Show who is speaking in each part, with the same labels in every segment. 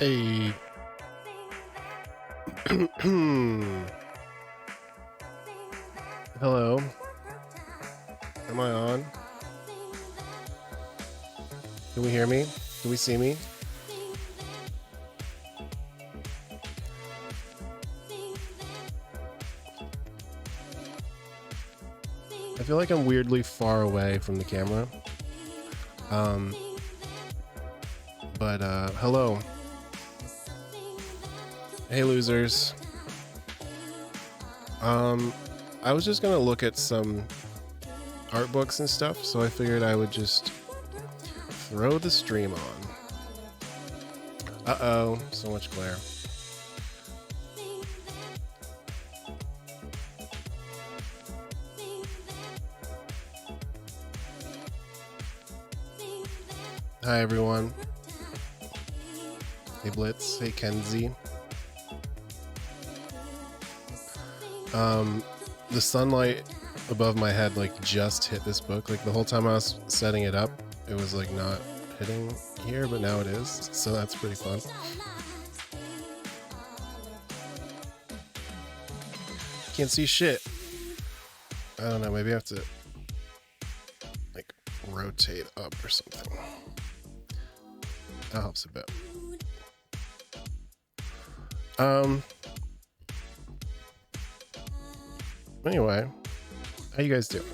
Speaker 1: Hey. Hello. Am I on? Can we hear me? Can we see me? I feel like I'm weirdly far away from the camera. But hello. Hey losers. I was just gonna look at some art books and stuff, so I figured I would just throw the stream on. Uh-oh, so much glare. Hi everyone. Hey Blitz, hey Kenzie. The sunlight above my head like just hit this book. Like the whole time I was setting it up, it was like not hitting here, but now it is. So that's pretty fun. Can't see shit. I don't know, maybe I have to like rotate up or something. That helps a bit. Anyway, how you guys doing?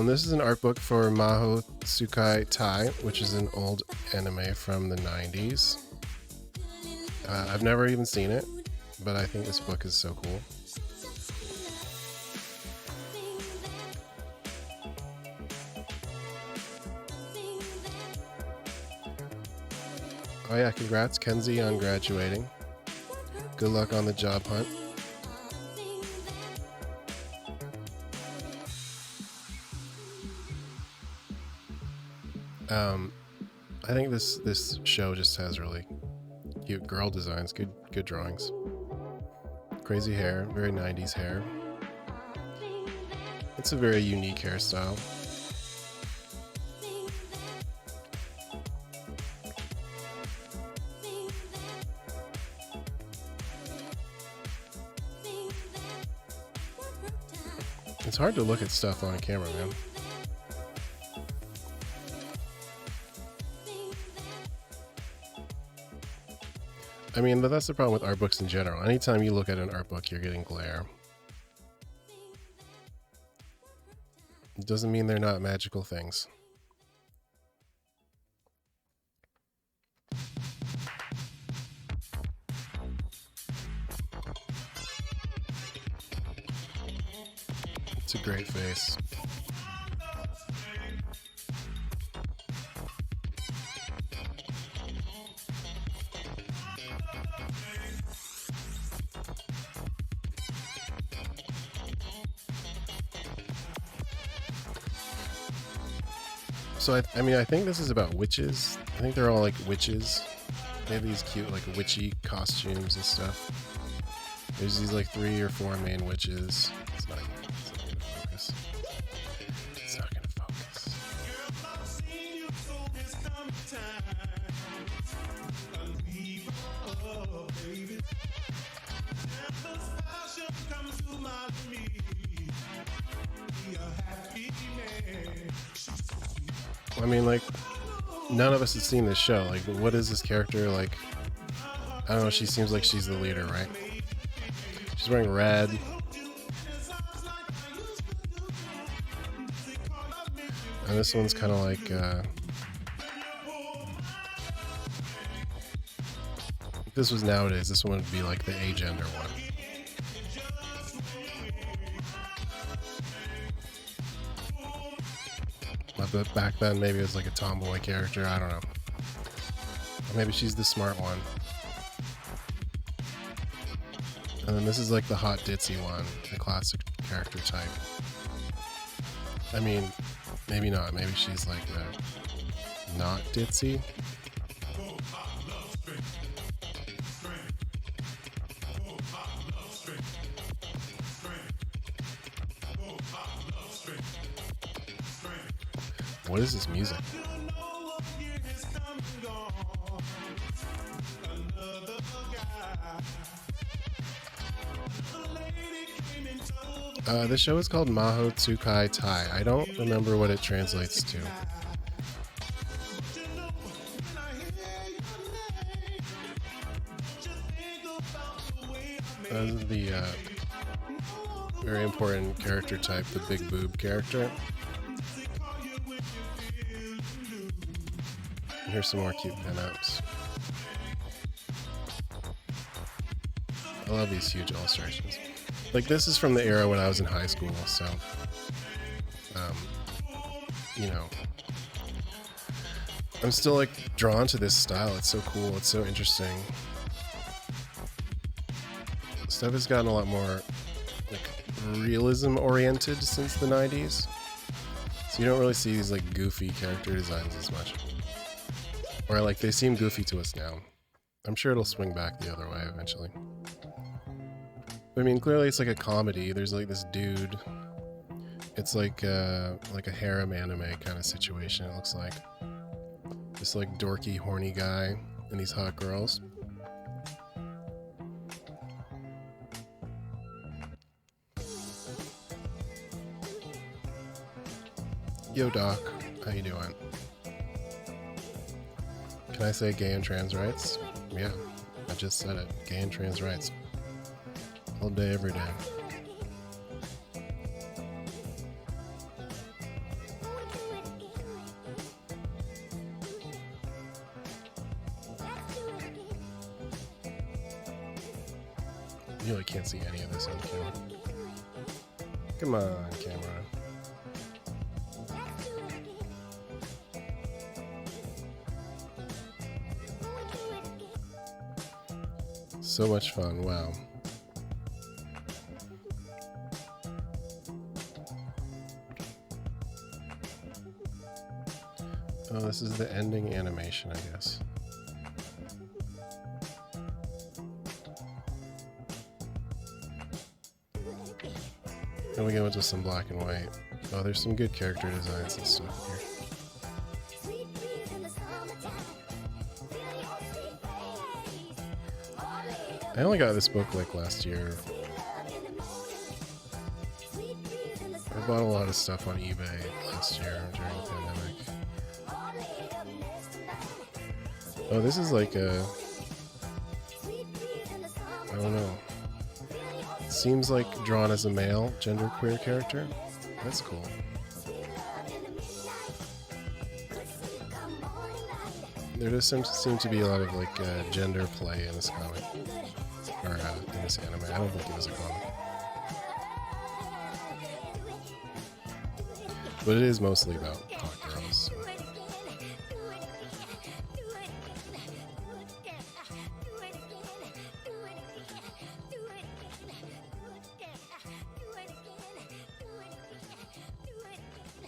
Speaker 1: This is an art book for Mahou Tsukai Tai, which is an old anime from the 90s. I've never even seen it, but I think this book is so cool. Oh yeah, congrats Kenzie on graduating. Good luck on the job hunt. I think this show just has really cute girl designs, good drawings. Crazy hair, very 90s hair. It's a very unique hairstyle. It's hard to look at stuff on camera, man. I mean, but that's the problem with art books in general. Anytime you look at an art book, you're getting glare. It doesn't mean they're not magical things. It's a great face. So I mean, I think this is about witches. I think they're all like witches. They have these cute like witchy costumes and stuff. There's these like 3 or 4 main witches. It's not gonna focus. It's not gonna focus. I mean, like, none of us have seen this show. Like, what is this character like? I don't know. She seems like she's the leader, right? She's wearing red. And this one's kind of like, if this was nowadays, this one would be like the agender one. But back then, maybe it was like a tomboy character. I don't know. Or maybe she's the smart one. And then this is like the hot ditzy one, the classic character type. I mean, maybe not. Maybe she's like not ditzy. What is this music? The show is called Mahou Tsukai Tai. I don't remember what it translates to. The very important character type, the big boob character. And here's some more cute pinups. I love these huge illustrations. Like, this is from the era when I was in high school, so, you know, I'm still, like, drawn to this style. It's so cool. It's so interesting. Stuff has gotten a lot more, like, realism-oriented since the 90s. So you don't really see these, like, goofy character designs as much. Or, like, they seem goofy to us now. I'm sure it'll swing back the other way eventually. I mean, clearly it's like a comedy. There's like this dude. It's like a harem anime kind of situation, it looks like. This like dorky, horny guy and these hot girls. Yo, Doc. How you doing? Can I say gay and trans rights? Yeah, I just said it. Gay and trans rights. All day, every day. You really can't see any of this on camera. Come on, camera. So much fun, wow. Oh, this is the ending animation, I guess. Then we go into some black and white. Oh, there's some good character designs and stuff here. I only got this book like last year. I bought a lot of stuff on eBay last year during the pandemic. Oh, this is like a... I don't know. It seems like drawn as a male, genderqueer character. That's cool. There does seem to be a lot of like gender play in this comic. Or in this anime. I don't think it was a comic. But it is mostly about hot girls. So.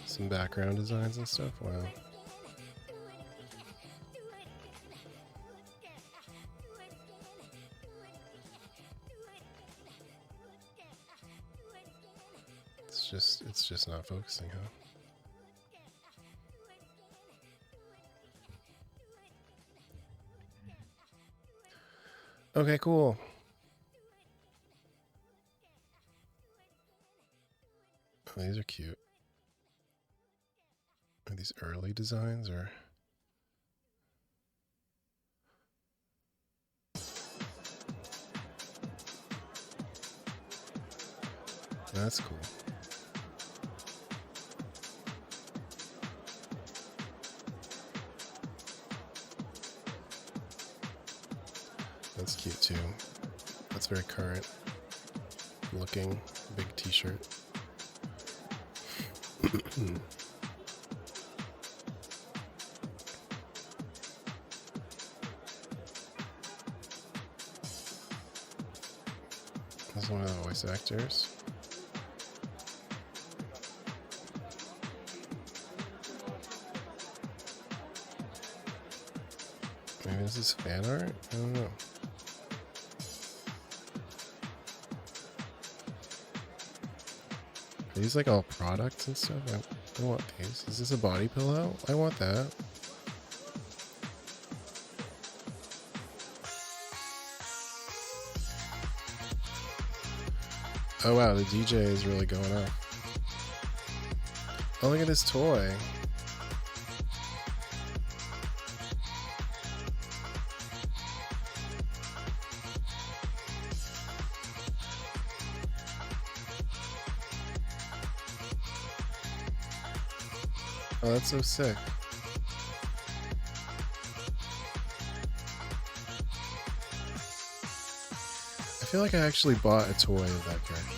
Speaker 1: Some background designs and stuff. Wow. It's just not focusing, huh? Okay, cool. Oh, these are cute. Are these early designs or? That's cool. That's cute too. That's very current looking. Big t-shirt. This is one of the voice actors. Maybe this is fan art? I don't know. Are these like all products and stuff? I want these. Is this a body pillow? I want that. Oh wow, the DJ is really going off. Oh, look at this toy. Oh, that's so sick. I feel like I actually bought a toy of that character.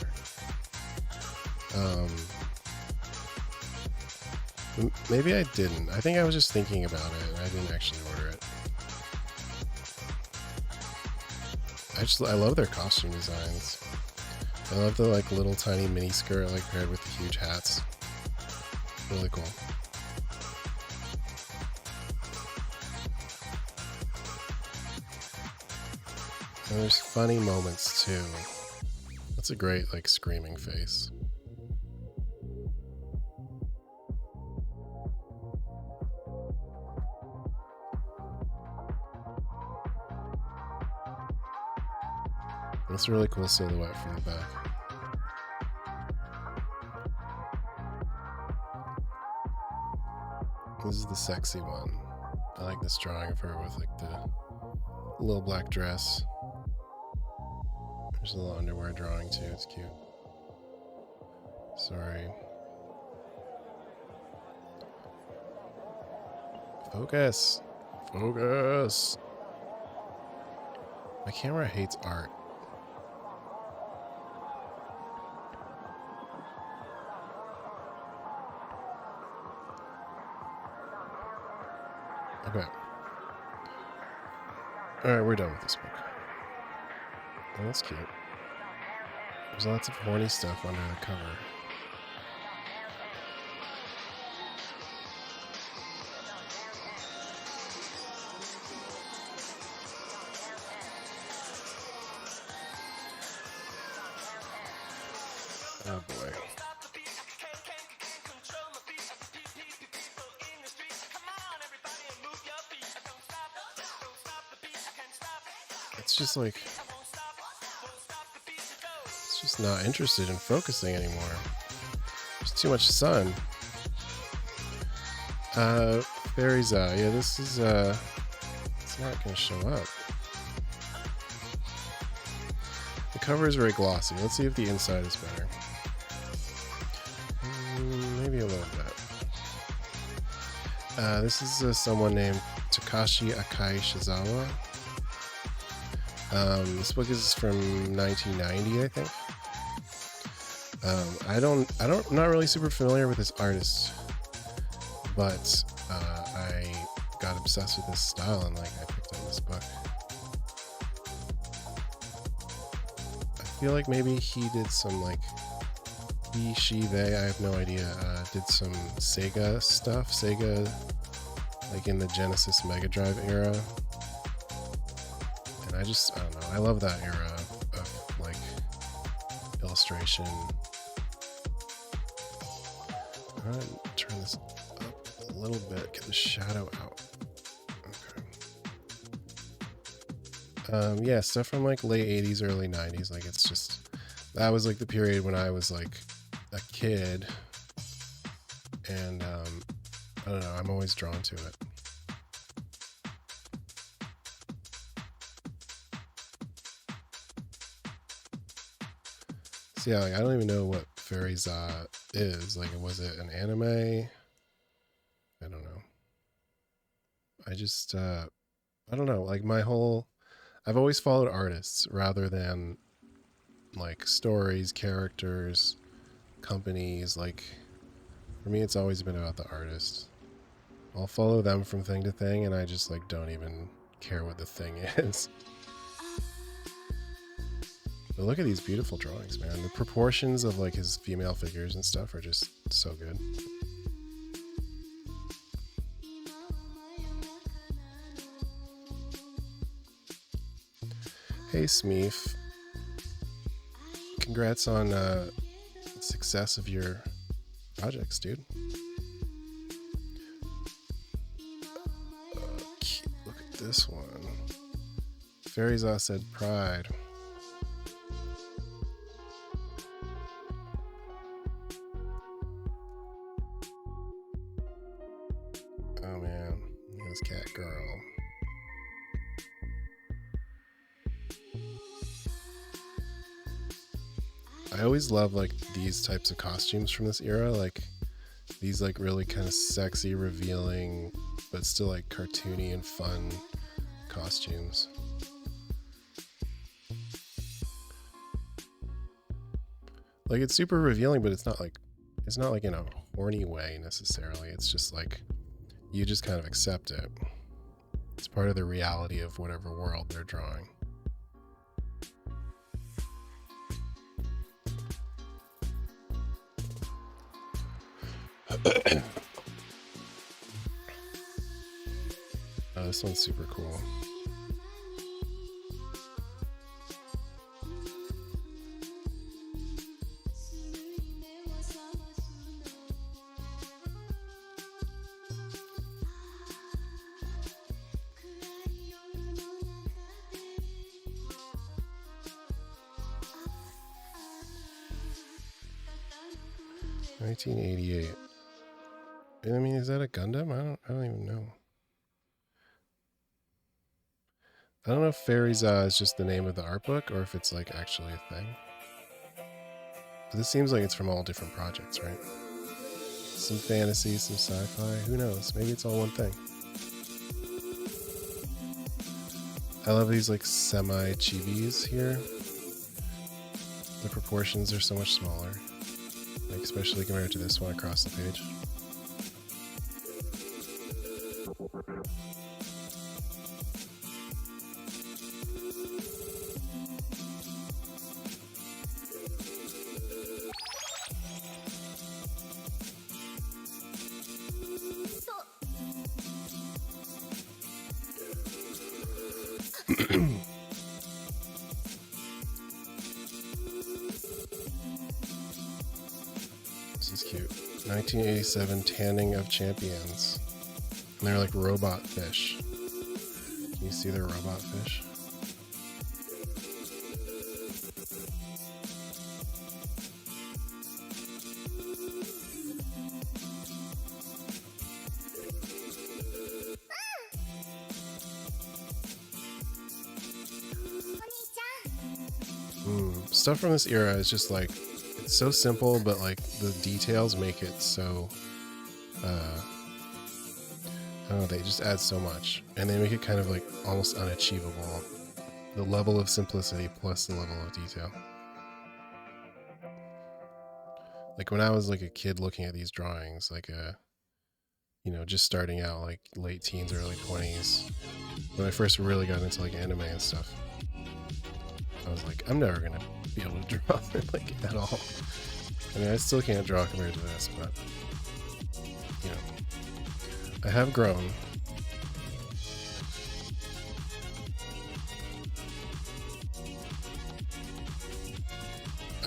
Speaker 1: Maybe I didn't. I think I was just thinking about it and I didn't actually order it. I love their costume designs. I love the like little tiny mini skirt like paired with the huge hats. Really cool. And there's funny moments too. That's a great like screaming face. That's a really cool silhouette from the back. This is the sexy one. I like this drawing of her with like the little black dress. There's a little underwear drawing too, it's cute. Sorry. Focus! Focus! My camera hates art. Okay. Alright, we're done with this book. Oh, that's cute. There's lots of horny stuff under the cover. Oh boy. It's just like, it's just not interested in focusing anymore. There's too much sun. Fairies out. Yeah, this is, it's not gonna show up. The cover is very glossy. Let's see if the inside is better. Maybe a little bit. This is someone named Takashi Akai Shizawa. This book is from 1990, I think. I'm not really super familiar with this artist, but I got obsessed with this style and like I picked up this book. I feel like maybe he did some like he, she, they, I have no idea, did some Sega stuff, Sega like in the Genesis Mega Drive era. And I don't know, I love that era of like illustration. I'm gonna turn this up a little bit, get the shadow out. Okay. Yeah, stuff from like late 80s, early 90s. Like it's just, that was like the period when I was like a kid. And I don't know, I'm always drawn to it. So yeah, like I don't even know what Fairies is. Like, was it an anime? I don't know. I just, I don't know. Like I've always followed artists rather than like stories, characters, companies. Like for me, it's always been about the artist. I'll follow them from thing to thing, and I just like don't even care what the thing is. But look at these beautiful drawings, man. The proportions of like his female figures and stuff are just so good. Hey Smeef. Congrats on the success of your projects, dude. Look at this one. Fairies said pride. Japanese cat girl. I always love like these types of costumes from this era, like these like really kind of sexy, revealing, but still like cartoony and fun costumes. Like it's super revealing, but it's not like in a horny way necessarily. It's just like you just kind of accept it. It's part of the reality of whatever world they're drawing. Oh, this one's super cool. $1988. I mean, is that a Gundam? I don't even know. I don't know if Fairyza is just the name of the art book or if it's like actually a thing. But this seems like it's from all different projects, right? Some fantasy, some sci-fi, who knows? Maybe it's all one thing. I love these like semi-chibis here. The proportions are so much smaller, like especially compared to this one across the page. This is cute. 1987 Tanning of Champions. And they're like robot fish. Can you see their robot fish? Stuff from this era is just like, it's so simple, but like the details make it so, I don't know, they just add so much. And they make it kind of like almost unachievable. The level of simplicity plus the level of detail. Like when I was like a kid looking at these drawings, like you know, just starting out like late teens, early 20s, when I first really got into like anime and stuff, I was like, I'm never gonna be able to draw like at all. I mean, I still can't draw compared to this, but you know, I have grown.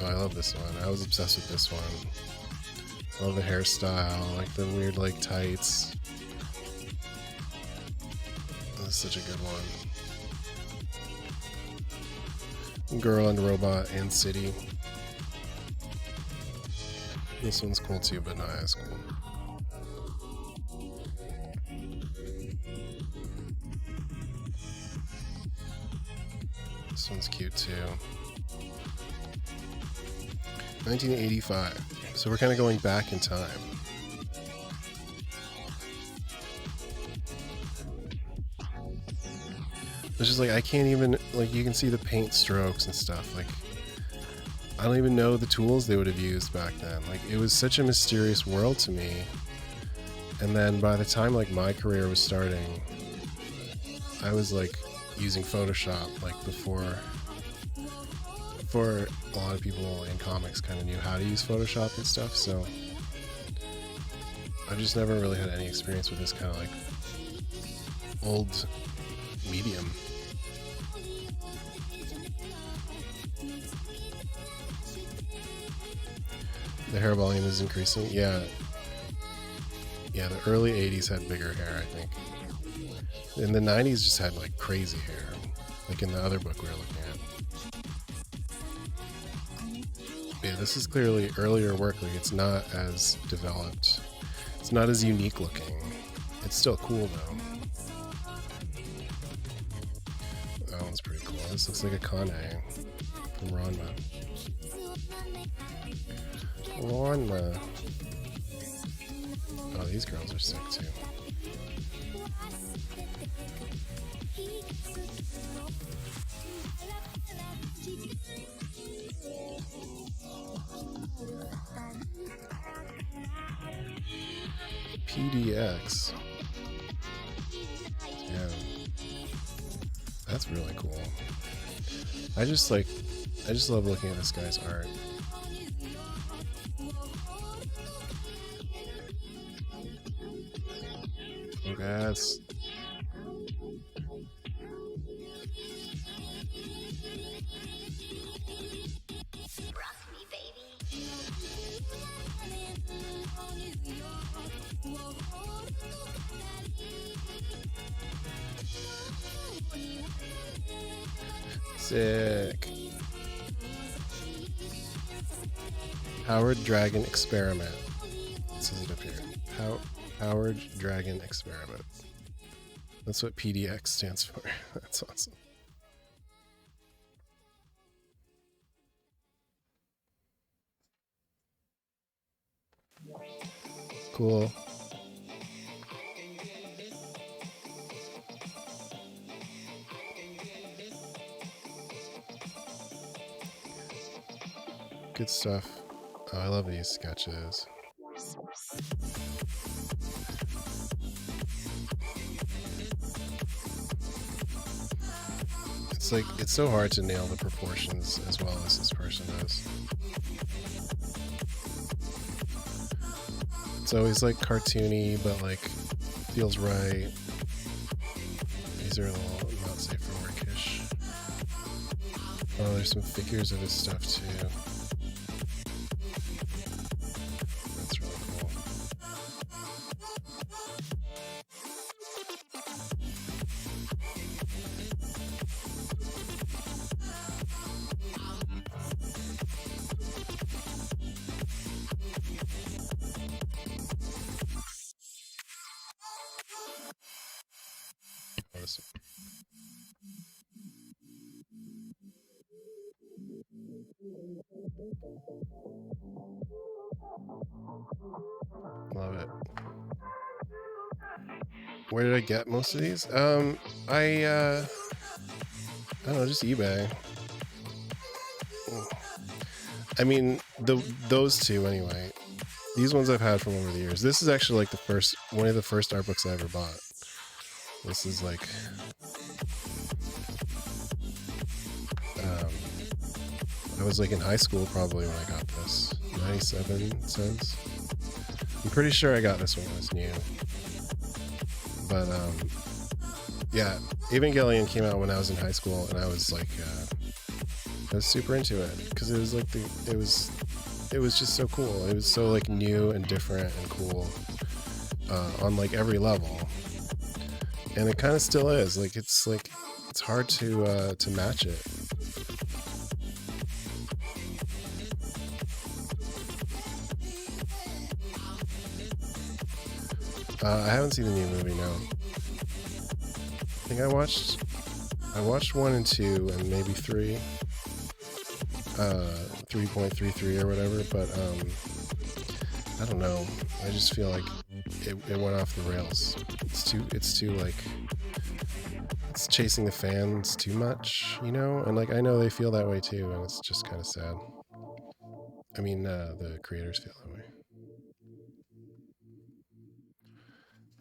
Speaker 1: Oh, I love this one. I was obsessed with this one. I love the hairstyle, like the weird like tights. This is such a good one. Girl and Robot and City. This one's cool too, but not as cool. This one's cute too. 1985. So we're kind of going back in time. It's just like, I can't even, like, you can see the paint strokes and stuff. Like, I don't even know the tools they would have used back then. Like, it was such a mysterious world to me. And then by the time, like, my career was starting, I was, like, using Photoshop, like, before a lot of people in comics kind of knew how to use Photoshop and stuff. So I've just never really had any experience with this kind of, like, old medium. The hair volume is increasing. Yeah, the early 80s had bigger hair, I think. In the 90s just had like crazy hair, like in the other book we were looking at. Yeah, this is clearly earlier work. Like, it's not as developed. It's not as unique looking. It's still cool though. This looks like a Kane from Ranma. Ranma. Oh, these girls are sick too. PDX. Yeah. That's really cool. I just love looking at this guy's art. Oh, guys. Sick. Howard Dragon Experiment. This is it up here. Howard Dragon Experiment. That's what PDX stands for. That's awesome. Cool. Good stuff. Oh, I love these sketches. It's like, it's so hard to nail the proportions as well as this person does. It's always like cartoony, but like feels right. These are a little not safe for workish. Oh, there's some figures of his stuff too. That's really cool. Awesome. Love it. Where did I get most of these? I don't know, just eBay. I mean, those two anyway. These ones I've had from over the years. This is actually like one of the first art books I ever bought. This is like, I was like in high school probably when I got this. 97 cents. I'm pretty sure I got this one when it was new. But yeah, Evangelion came out when I was in high school, and I was like, I was super into it because it was like it was just so cool. It was so like new and different and cool on like every level, and it kind of still is. Like it's hard to match it. I haven't seen the new movie, no. I think I watched 1 and 2 and maybe 3. 3.33 or whatever, but I don't know. I just feel like it went off the rails. It's too like, it's chasing the fans too much, you know? And like, I know they feel that way too, and it's just kind of sad. I mean, the creators feel that way.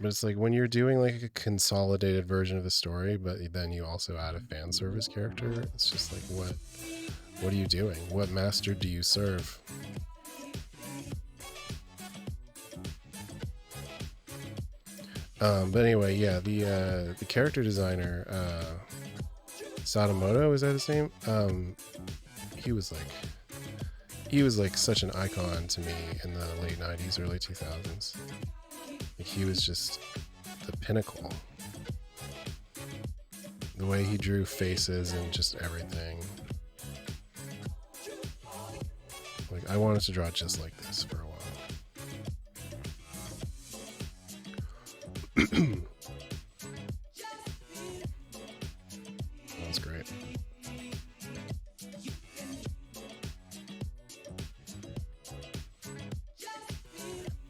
Speaker 1: But it's like when you're doing like a consolidated version of the story, but then you also add a fan service character, it's just like, what are you doing? What master do you serve? But anyway, yeah, the character designer, Sadamoto, is that his name? He was like such an icon to me in the late 90s, early 2000s. Like he was just the pinnacle. The way he drew faces and just everything. Like I wanted to draw just like this for a while. That was great.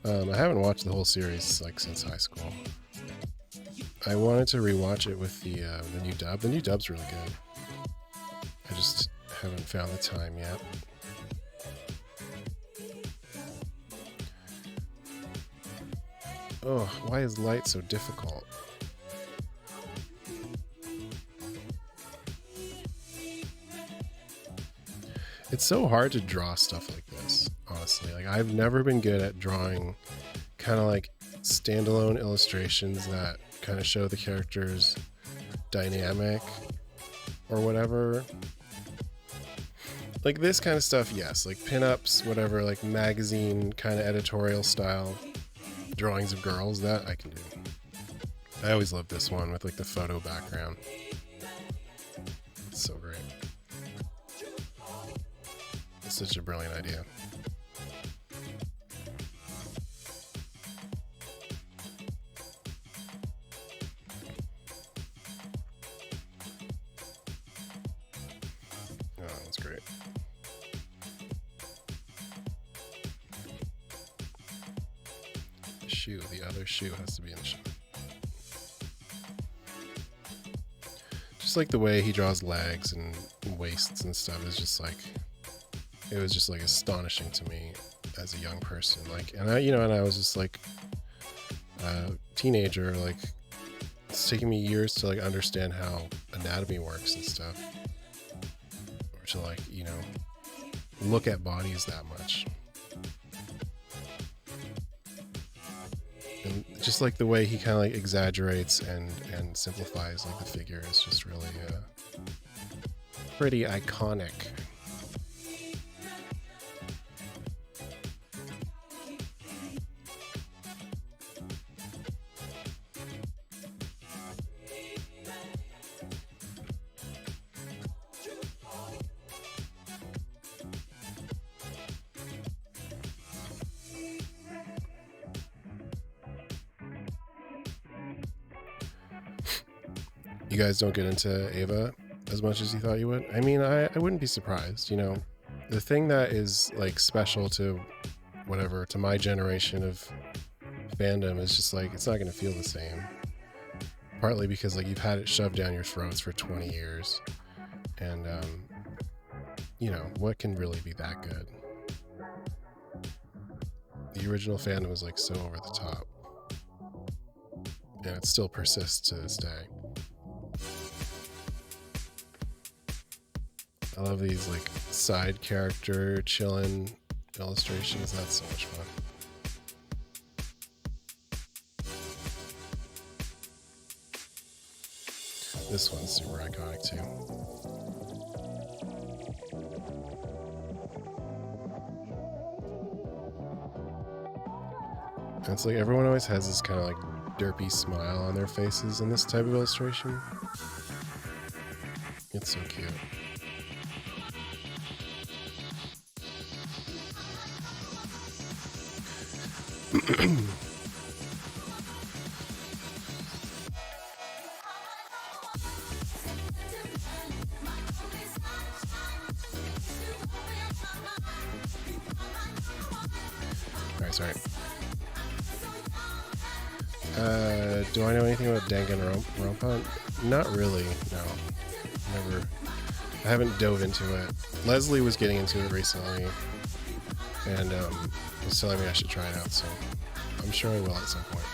Speaker 1: I haven't watched the whole series like since high school. I wanted to rewatch it with the new dub. The new dub's really good. I just haven't found the time yet. Oh, why is light so difficult? It's so hard to draw stuff like this, honestly. Like, I've never been good at drawing kind of like standalone illustrations that kind of show the character's dynamic or whatever. Like this kind of stuff, yes. Like pinups, whatever, like magazine kind of editorial style drawings of girls, that I can do. I always loved this one with like the photo background. It's so great. It's such a brilliant idea. Oh, that's great. The shoe, the other shoe has to be in the shot. Just like the way he draws legs and waists and stuff is just like, it was just like astonishing to me as a young person. Like, and I was just like a teenager, like it's taking me years to like understand how anatomy works and stuff, or to like, look at bodies that much. And just like the way he kind of like exaggerates and simplifies like the figure is just really pretty iconic. You guys don't get into Ava as much as you thought you would? I mean, I wouldn't be surprised, The thing that is like special to whatever, to my generation of fandom is just like, it's not going to feel the same. Partly because like you've had it shoved down your throats for 20 years. And, what can really be that good? The original fandom was like so over the top. And it still persists to this day. I love these like side character chillin' illustrations. That's so much fun. This one's super iconic too. And it's like everyone always has this kind of like derpy smile on their faces in this type of illustration. It's so cute. Alright, sorry. Do I know anything about Danganronpa? Not really, no. Never. I haven't dove into it. Leslie was getting into it recently, and was telling me I should try it out, so I'm sure I will at some point.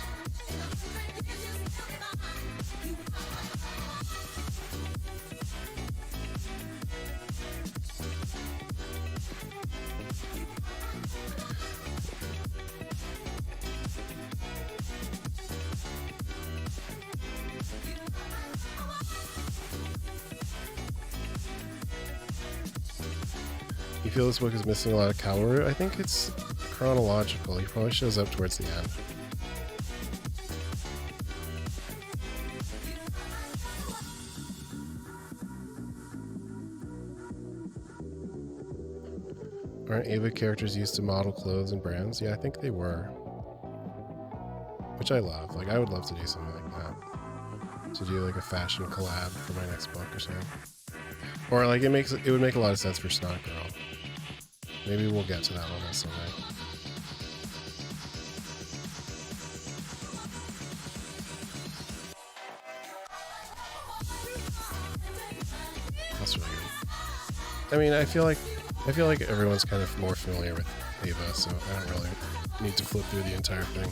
Speaker 1: You feel this book is missing a lot of Kaworu? I think it's chronological. He probably shows up towards the end. Aren't Ava characters used to model clothes and brands? Yeah, I think they were. Which I love. Like, I would love to do something like that. To do like a fashion collab for my next book or something. Or like it would make a lot of sense for Snot Girl. Maybe we'll get to that one someday. I mean, I feel like everyone's kind of more familiar with Ava, so I don't really need to flip through the entire thing.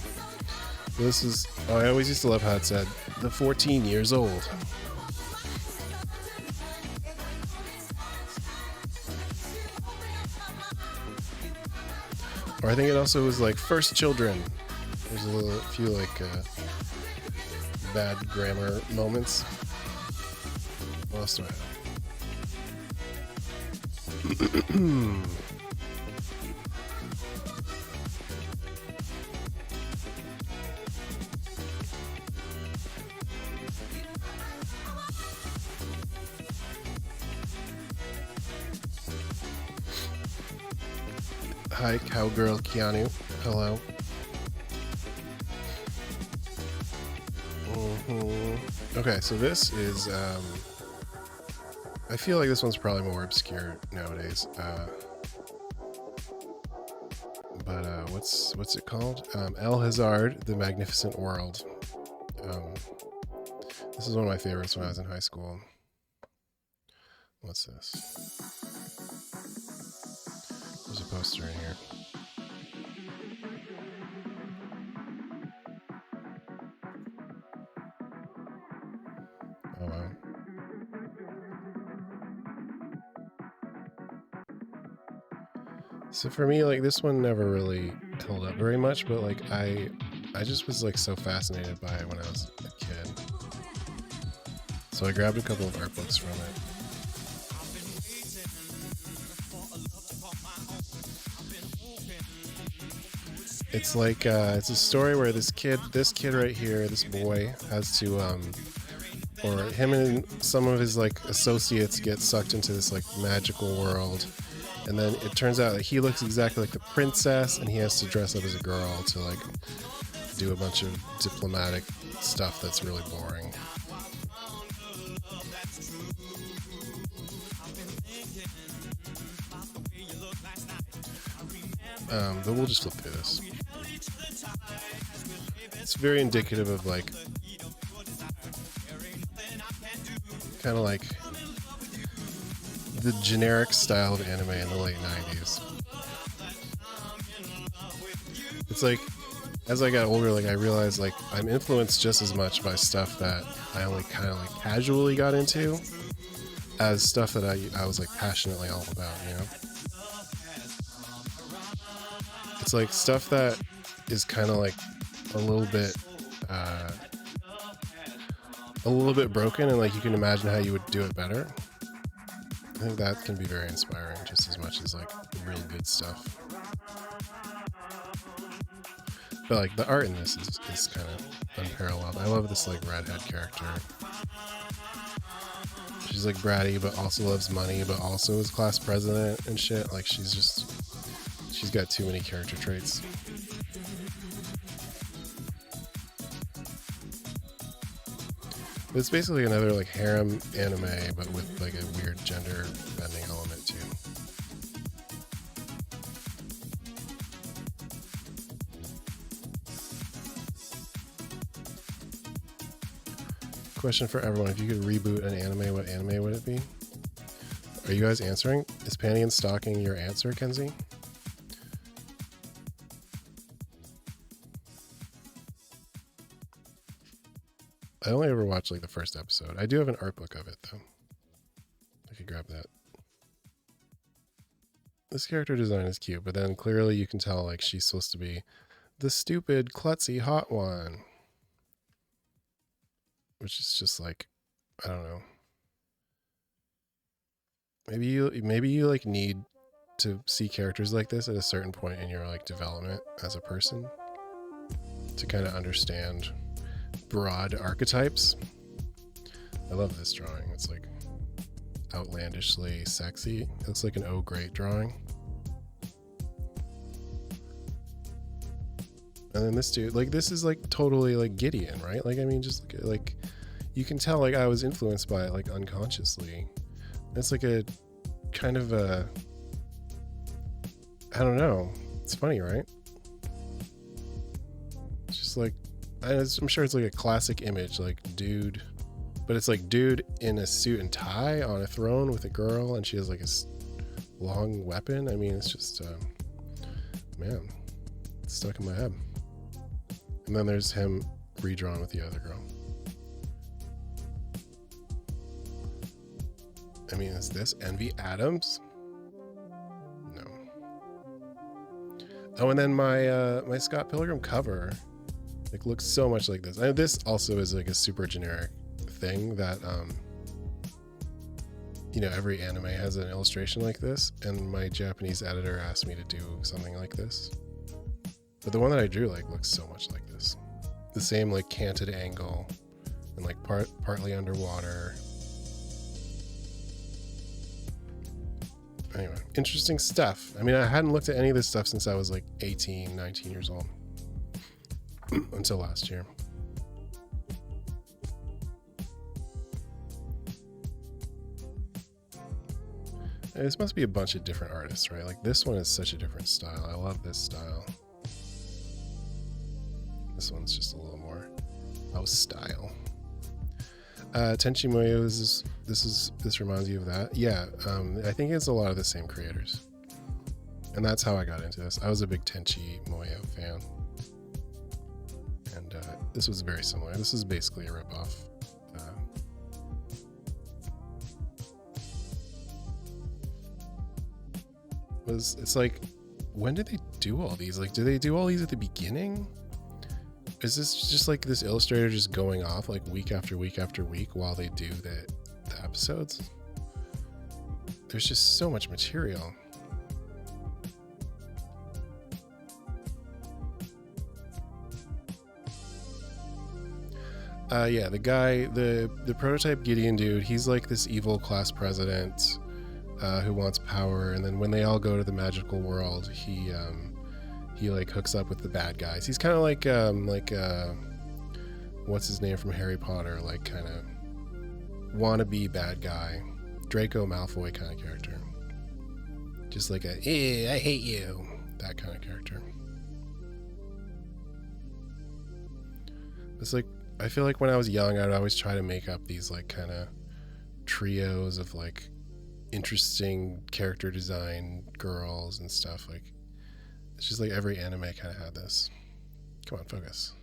Speaker 1: This is, oh, I always used to love how it said, the 14 years old. Or I think it also was like first children. There's a few like bad grammar moments. What else do I have? Hi, Cowgirl Keanu. Hello. Okay, so this is, I feel like this one's probably more obscure nowadays. But what's it called? El Hazard, The Magnificent World. This is one of my favorites when I was in high school. What's this? There's a poster in here. Oh wow. So for me, like, this one never really held up very much, but like I just was like so fascinated by it when I was a kid. So I grabbed a couple of art books from it. It's like it's a story where this kid right here, this boy, has to or him and some of his like associates get sucked into this like magical world, and then it turns out that he looks exactly like the princess, and he has to dress up as a girl to like do a bunch of diplomatic stuff that's really boring. But we'll just flip through this. It's very indicative of like kind of like the generic style of anime in the late 90s. It's like, as I got older, like I realized like I'm influenced just as much by stuff that I only kind of like casually got into as stuff that I was like passionately all about, you know? It's like stuff that is kind of like a little bit broken, and like you can imagine how you would do it better. I think that can be very inspiring just as much as like really good stuff. But like the art in this is kind of unparalleled. I love this like redhead character. She's like bratty, but also loves money, but also is class president and shit. Like she's got too many character traits. It's basically another like harem anime, but with like a weird gender bending element too. Question for everyone: if you could reboot an anime, what anime would it be? Are you guys answering? Is Panty and Stocking your answer, Kenzie? I only ever watched like the first episode. I do have an art book of it though. I could grab that. This character design is cute, but then clearly you can tell like she's supposed to be the stupid, klutzy, hot one. Which is just like, I don't know. Maybe you like need to see characters like this at a certain point in your like development as a person to kind of understand broad archetypes. I love this drawing. It's like outlandishly sexy. It looks like an oh great drawing. And then this dude, like this is like totally like Gideon, right? Like I mean, just like you can tell like I was influenced by it like unconsciously. It's like a kind of a, I don't know. It's funny, right? It's just like, I'm sure it's like a classic image, like dude, but it's like dude in a suit and tie on a throne with a girl, and she has like a long weapon. I mean, it's just, man, it's stuck in my head. And then there's him redrawn with the other girl. I mean, is this Envy Adams? No. Oh, and then my my Scott Pilgrim cover, like, looks so much like this. This also is like a super generic thing that, you know, every anime has an illustration like this, and my Japanese editor asked me to do something like this. But the one that I drew, like, looks so much like this. The same, like, canted angle and, like, partly underwater. Anyway, interesting stuff. I mean, I hadn't looked at any of this stuff since I was like 18, 19 years old. Until last year. And this must be a bunch of different artists, right? Like, this one is such a different style. I love this style. This one's just a little more house style. Tenchi Muyo, this reminds you of that? Yeah, I think it's a lot of the same creators. And that's how I got into this. I was a big Tenchi Muyo fan. And this was very similar. This is basically a ripoff. It's like, when did they do all these? Like, do they do all these at the beginning? Is this just like this illustrator just going off like week after week after week while they do the episodes? There's just so much material. Yeah, the guy, the prototype Gideon dude, he's like this evil class president who wants power, and then when they all go to the magical world, he like hooks up with the bad guys. He's kind of like what's his name from Harry Potter, like kind of wannabe bad guy, Draco Malfoy kind of character. Just like a, I hate you, that kind of character. It's like, I feel like when I was young, I'd always try to make up these like kind of trios of like interesting character design girls and stuff. Like, it's just like every anime kind of had this. Come on, focus.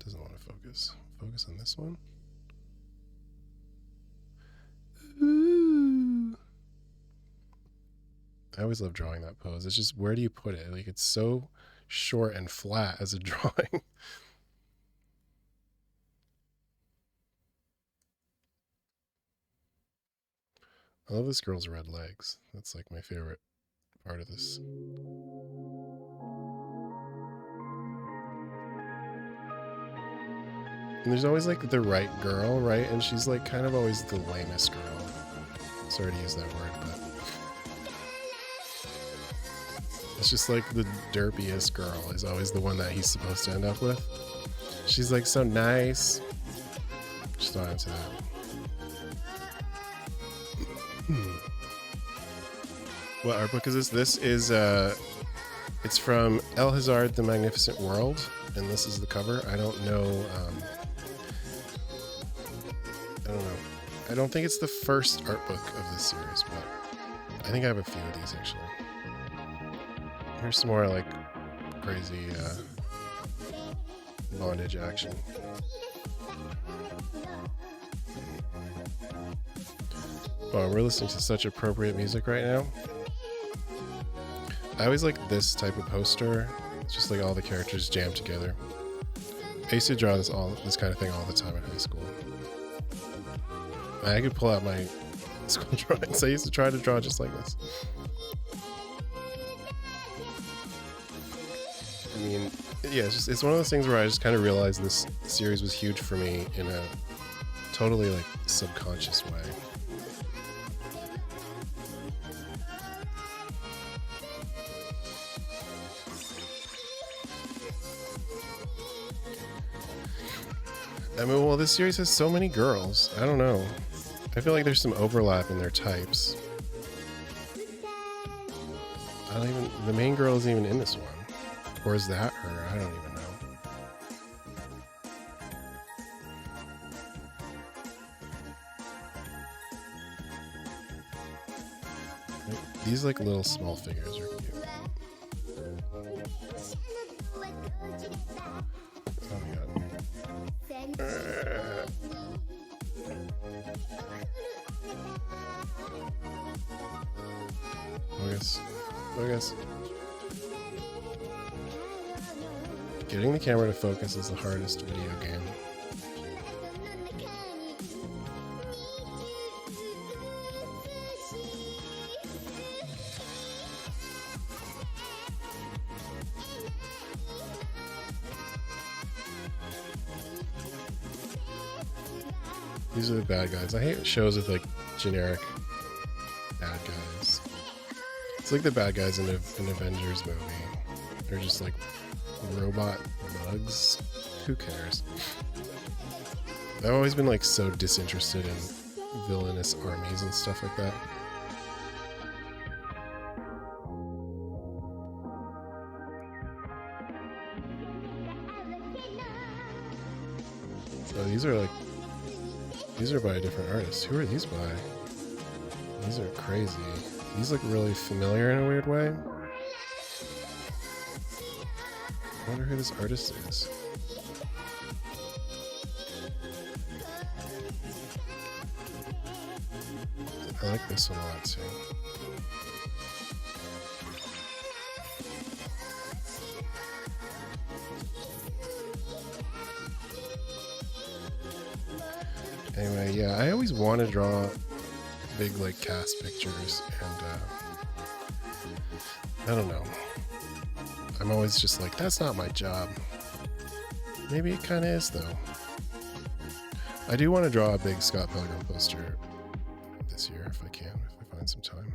Speaker 1: Doesn't want to focus. Focus on this one. Ooh. I always love drawing that pose. It's just, where do you put it? Like, it's so short and flat as a drawing. I love this girl's red legs. That's like my favorite part of this. And there's always like the right girl, right? And she's like kind of always the lamest girl. Sorry to use that word, but it's just like the derpiest girl is always the one that he's supposed to end up with. She's like so nice. Just not into that. What art book is this? This is it's from El Hazard, The Magnificent World, and this is the cover. I don't know. I don't think it's the first art book of this series, but I think I have a few of these actually. Here's some more like crazy bondage action. Oh, we're listening to such appropriate music right now. I always like this type of poster. It's just like all the characters jammed together. I used to draw this kind of thing all the time in high school. I could pull out my school drawings. I used to try to draw just like this. I mean, yeah, it's one of those things where I just kind of realized this series was huge for me in a totally like subconscious way. I mean, well, this series has so many girls. I don't know. I feel like there's some overlap in their types. The main girl isn't even in this one. Or is that her? I don't even know. These like little small figures are cute. Oh my god. Focus. Getting the camera to focus is the hardest video game. These are the bad guys. I hate shows with like generic bad guys. It's like the bad guys in an Avengers movie. They're just like robot bugs. Who cares? I've always been like so disinterested in villainous armies and stuff like that. So these are by a different artist. Who are these by? These are crazy. These look really familiar in a weird way. I wonder who this artist is. I like this one a lot too. Anyway, yeah, I always want to draw big like cast pictures, and I don't know. I'm always just like, that's not my job. Maybe it kind of is though. I do want to draw a big Scott Pilgrim poster this year if I can, if I find some time.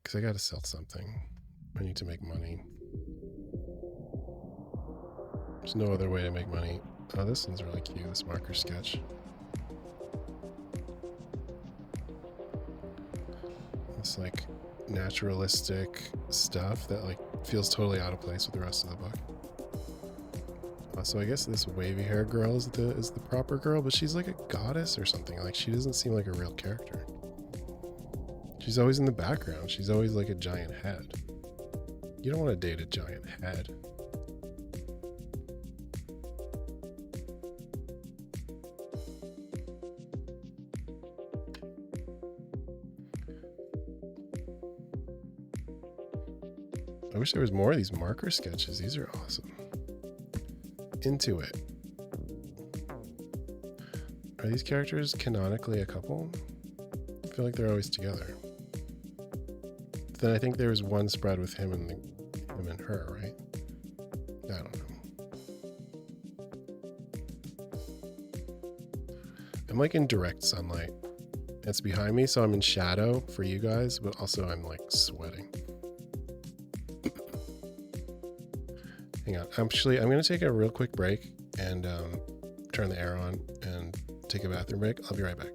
Speaker 1: Because I got to sell something. I need to make money. There's no other way to make money. Oh, this one's really cute, this marker sketch. It's like naturalistic stuff that like feels totally out of place with the rest of the book. So I guess this wavy hair girl is the proper girl, but she's like a goddess or something. Like she doesn't seem like a real character. She's always in the background. She's always like a giant head. You don't want to date a giant head. I wish there was more of these marker sketches. These are awesome. Into it. Are these characters canonically a couple? I feel like they're always together. But then I think there was one spread with him and her, right? I don't know. I'm like in direct sunlight. It's behind me, so I'm in shadow for you guys, but also I'm like sweating. Hang on. Actually, I'm going to take a real quick break and turn the air on and take a bathroom break. I'll be right back.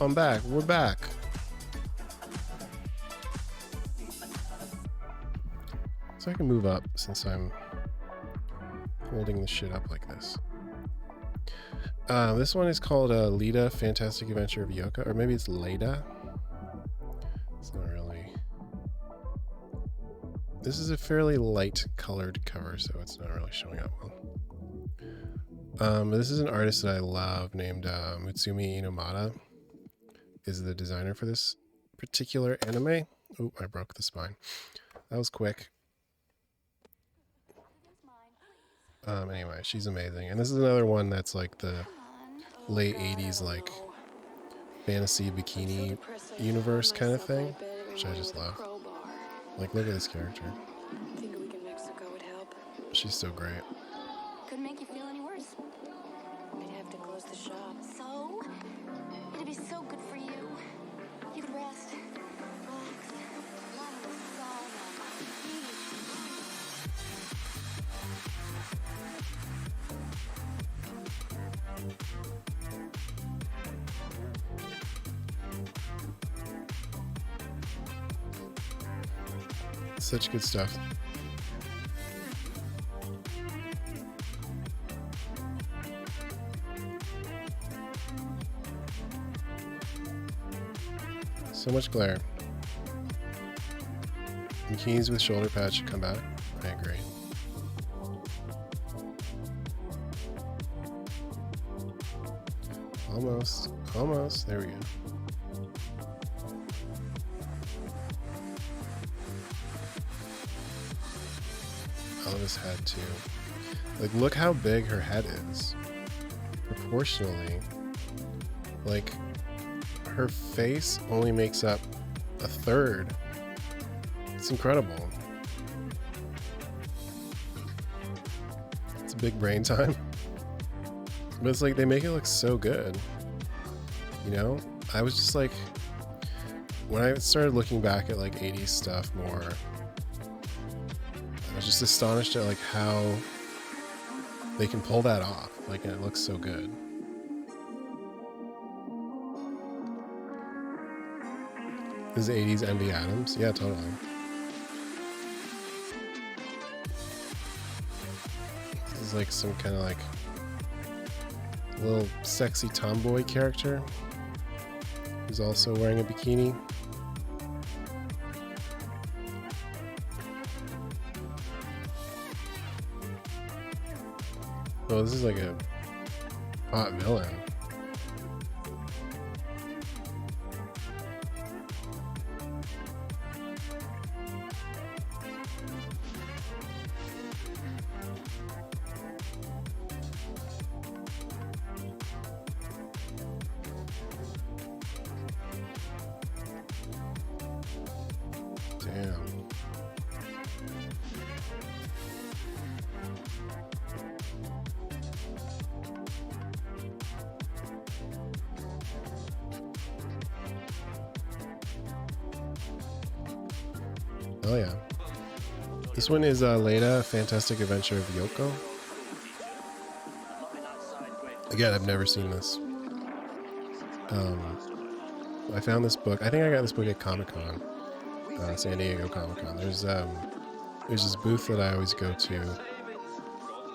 Speaker 1: I'm back. We're back. So I can move up since I'm holding the shit up like this. This one is called Leda, Fantastic Adventure of Yoka, or maybe it's Leda. It's not really. This is a fairly light colored cover, so it's not really showing up well. This is an artist that I love named Mutsumi Inomata. Is the designer for this particular anime. Oh, I broke the spine. That was quick. Anyway, she's amazing. And this is another one that's like the late 80s, like fantasy bikini universe kind of thing, which I just love. Like, look at this character. She's so great.
Speaker 2: Couldn't make you feel any worse. I'd have to close the shop. So, it'd be so good for you. You could rest, relax, lie in the sauna,
Speaker 1: Such good stuff. So much glare. Bikinis with shoulder pads should come back. I agree. Almost. Almost. There we go. I love his head too. Like, look how big her head is. Proportionally. Like, her face only makes up a third. It's incredible. It's a big brain time. But it's like they make it look so good. You know? I was just like, when I started looking back at like 80s stuff more, I was just astonished at like how they can pull that off. Like, and it looks so good. This is 80s Envy Adams. Yeah, totally. This is like some kind of like little sexy tomboy character who's also wearing a bikini. Oh, this is like a hot villain. Damn. Oh yeah. This one is Leda, Fantastic Adventure of Yoko. Again, I've never seen this. I found this book. I think I got this book at Comic-Con, San Diego Comic-Con. There's this booth that I always go to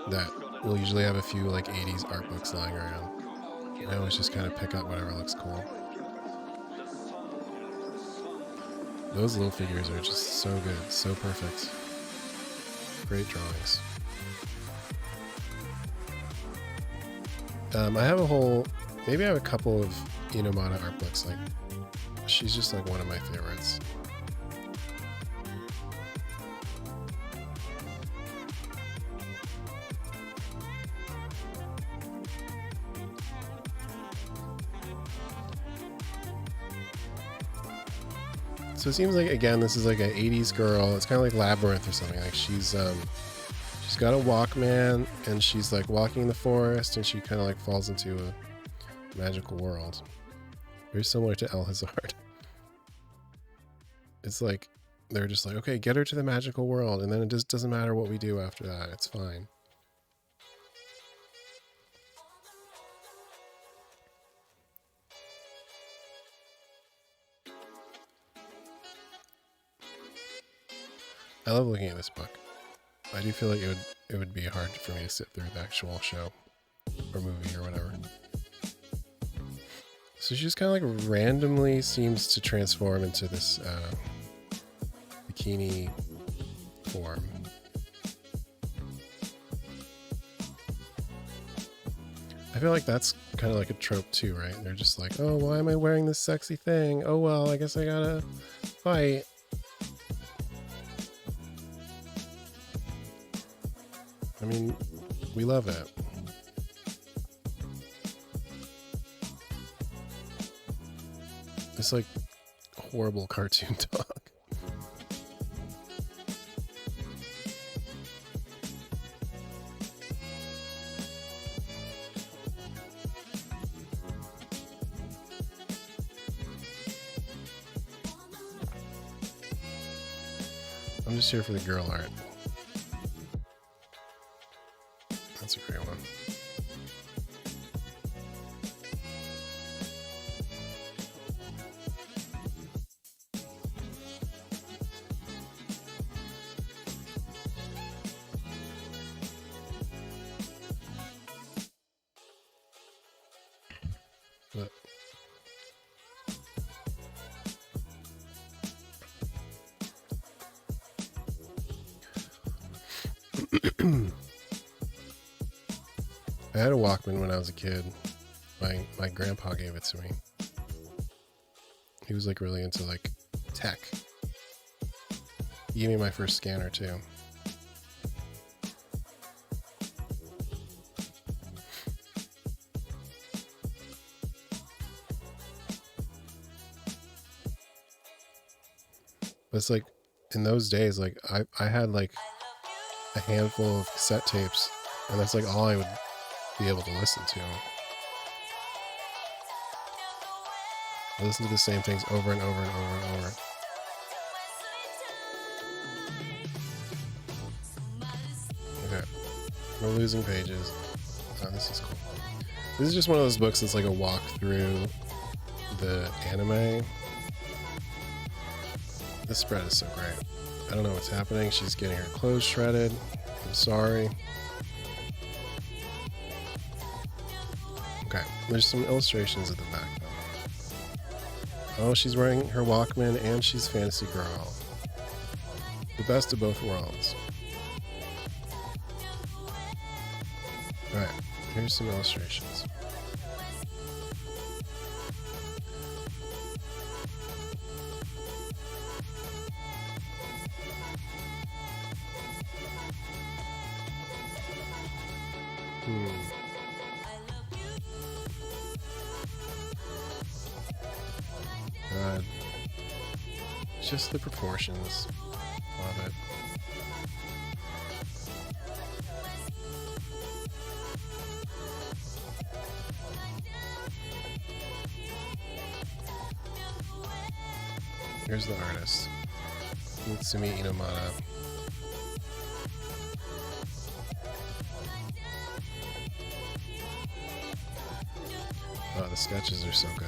Speaker 1: that will usually have a few like 80s art books lying around. I always just kind of pick up whatever looks cool. Those little figures are just so good, so perfect. Great drawings. I have a whole, maybe I have a couple of Inomata art books. Like, she's just like one of my favorites. So it seems like, again, this is like an 80s girl. It's kind of like Labyrinth or something. Like she's got a Walkman and she's like walking in the forest and she kind of like falls into a magical world. Very similar to El Hazard. It's like, they're just like, okay, get her to the magical world. And then it just doesn't matter what we do after that. It's fine. I love looking at this book. I do feel like it would be hard for me to sit through the actual show or movie or whatever. So she just kind of like randomly seems to transform into this bikini form. I feel like that's kind of like a trope too, right? They're just like, oh, why am I wearing this sexy thing? Oh, well, I guess I gotta fight. I mean, we love it. It's like horrible cartoon talk. I'm just here for the girl art. That's a great one. But I had a Walkman when I was a kid. My grandpa gave it to me. He was like really into like tech. He gave me my first scanner too. But it's like in those days, like I had like a handful of cassette tapes, and that's like all I would be able to listen to. I listen to the same things over and over and over and over. Okay, we're losing pages. Oh, this is cool. This is just one of those books that's like a walk through the anime. This spread is so great. I don't know what's happening. She's getting her clothes shredded. I'm sorry. Okay, there's some illustrations at the back though. Oh, she's wearing her Walkman and she's Fantasy Girl. The best of both worlds. Alright, here's some illustrations. God. Just the proportions. Love it. Here's the artist. Mutsumi Inomata. Oh, the sketches are so good.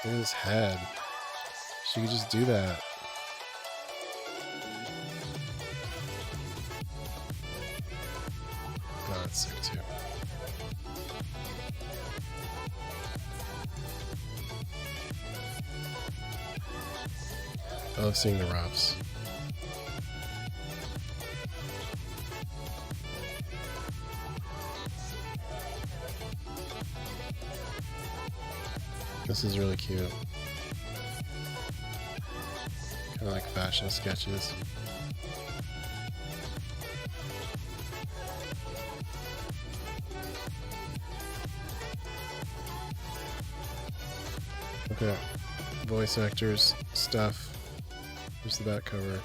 Speaker 1: Look at his head. She could just do that. Oh, that's sick too. I love seeing the roughs. This is really cute. Kind of like fashion sketches. Okay, voice actors stuff. Here's the back cover.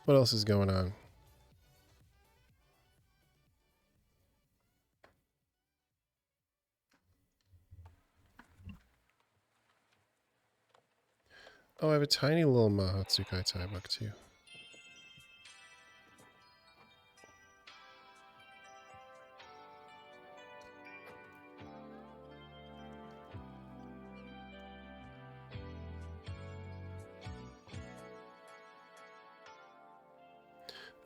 Speaker 1: What else is going on? Oh, I have a tiny little Mahou Tsukai Tai book too.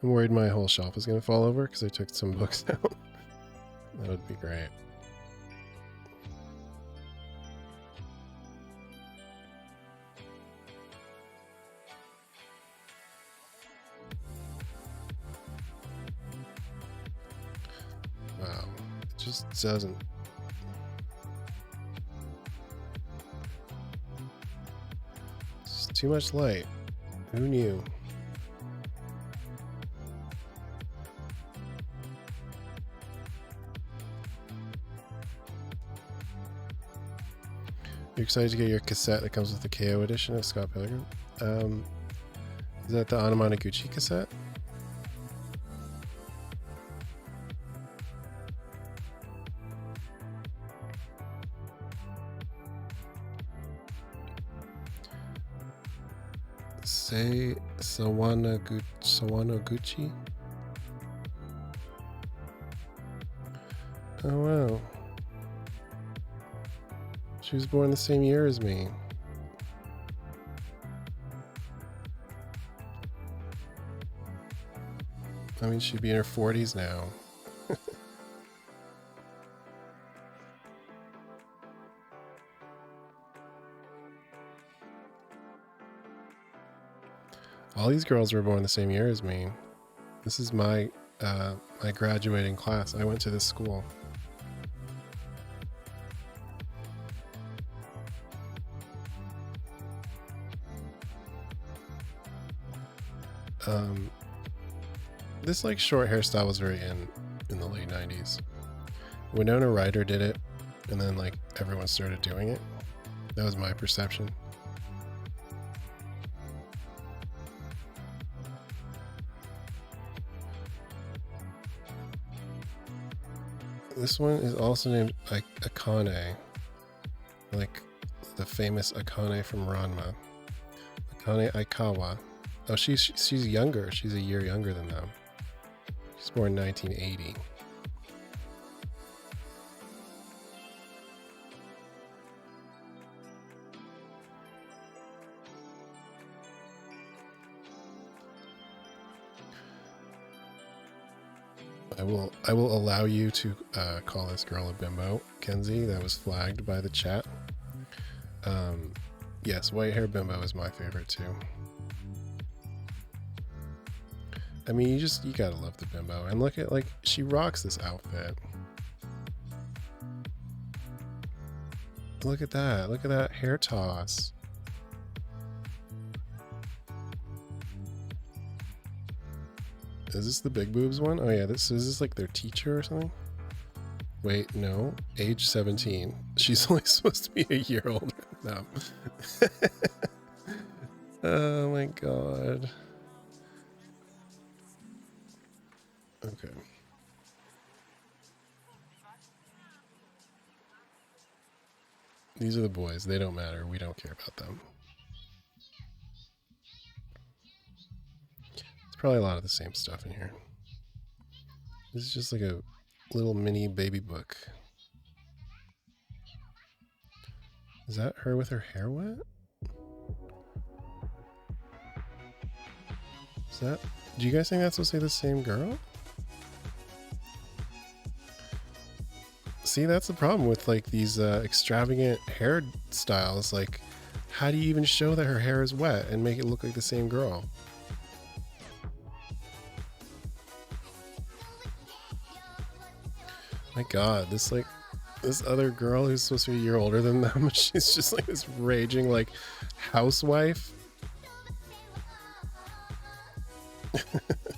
Speaker 1: I'm worried my whole shelf is going to fall over because I took some books out. That would be great. Wow. It just doesn't. It's too much light. Who knew? You're excited to get your cassette that comes with the KO edition of Scott Pilgrim? Is that the Anamanaguchi cassette? Say Sawanaguchi? Oh wow. She was born the same year as me. I mean, she'd be in her 40s now. All these girls were born the same year as me. This is my my graduating class. I went to this school. This like short hairstyle was very in the late 90s. Winona Ryder did it, and then like everyone started doing it. That was my perception. This one is also named Akane, like the famous Akane from Ranma. Akane Aikawa. Oh, she's younger. She's a year younger than them. She's born in 1980. I will allow you to call this girl a bimbo, Kenzie. That was flagged by the chat. Yes, white hair bimbo is my favorite too. I mean, you gotta love the bimbo. And look at, like, she rocks this outfit. Look at that. Look at that hair toss. Is this the big boobs one? Oh yeah, is this like their teacher or something? Wait, no. Age 17. She's only supposed to be a year older than them. Oh my god. Okay. These are the boys. They don't matter. We don't care about them. It's probably a lot of the same stuff in here. This is just like a little mini baby book. Is that her with her hair wet? Is that... Do you guys think that's supposed to be the same girl? See, that's the problem with like these extravagant hairstyles. Like, how do you even show that her hair is wet and make it look like the same girl? My god, this other girl who's supposed to be a year older than them, she's just like this raging like housewife.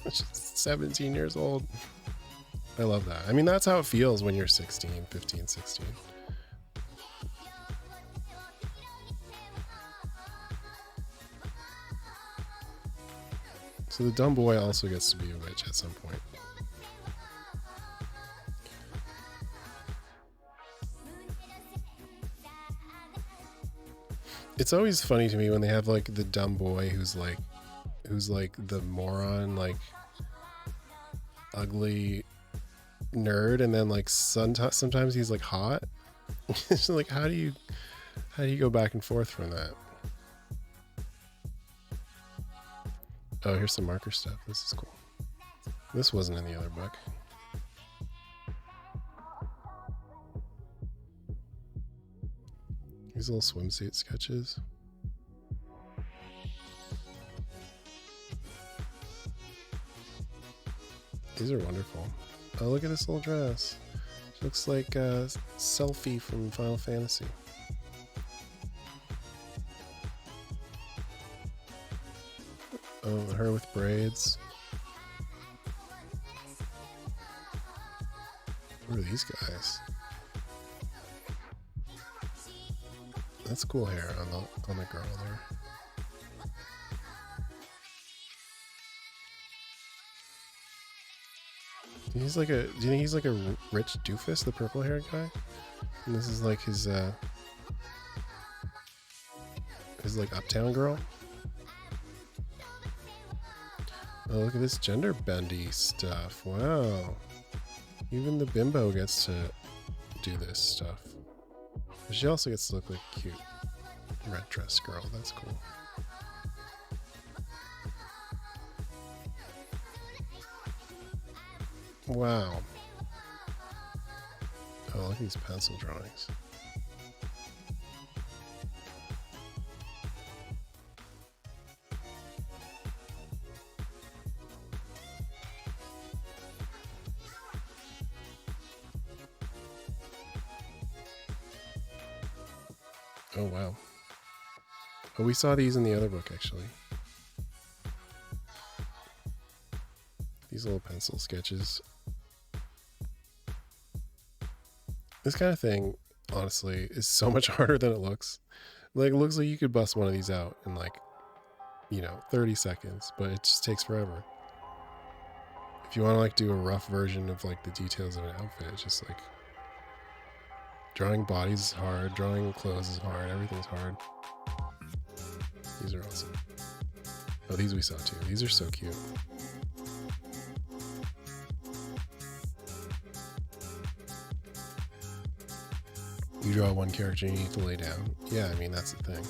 Speaker 1: She's 17 years old. I love that. I mean, that's how it feels when you're 16, 15, 16. So the dumb boy also gets to be a witch at some point. It's always funny to me when they have like the dumb boy who's like the moron, like ugly nerd, and then like sometimes he's like hot. It's like, how do you go back and forth from that? Oh, here's some marker stuff. This is cool. This wasn't in the other book. These little swimsuit sketches. These are wonderful. Oh, look at this little dress. She looks like a Selfie from Final Fantasy. Oh, her with braids. Who are these guys? That's cool hair on the girl there. Do you think he's like a rich doofus, the purple haired guy? And this is like his like uptown girl? Oh, look at this gender bendy stuff. Wow. Even the bimbo gets to do this stuff. But she also gets to look like a cute red dress girl. That's cool. Wow. Oh, look at these pencil drawings. Oh, wow. Oh, we saw these in the other book, actually. These little pencil sketches. This kind of thing, honestly, is so much harder than it looks. Like, it looks like you could bust one of these out in like, 30 seconds, but it just takes forever. If you want to like do a rough version of like the details of an outfit, it's just like drawing bodies is hard, drawing clothes is hard, everything's hard. These are awesome. Oh, these we saw too. These are so cute. You draw one character, you need to lay down. Yeah, I mean, that's the thing.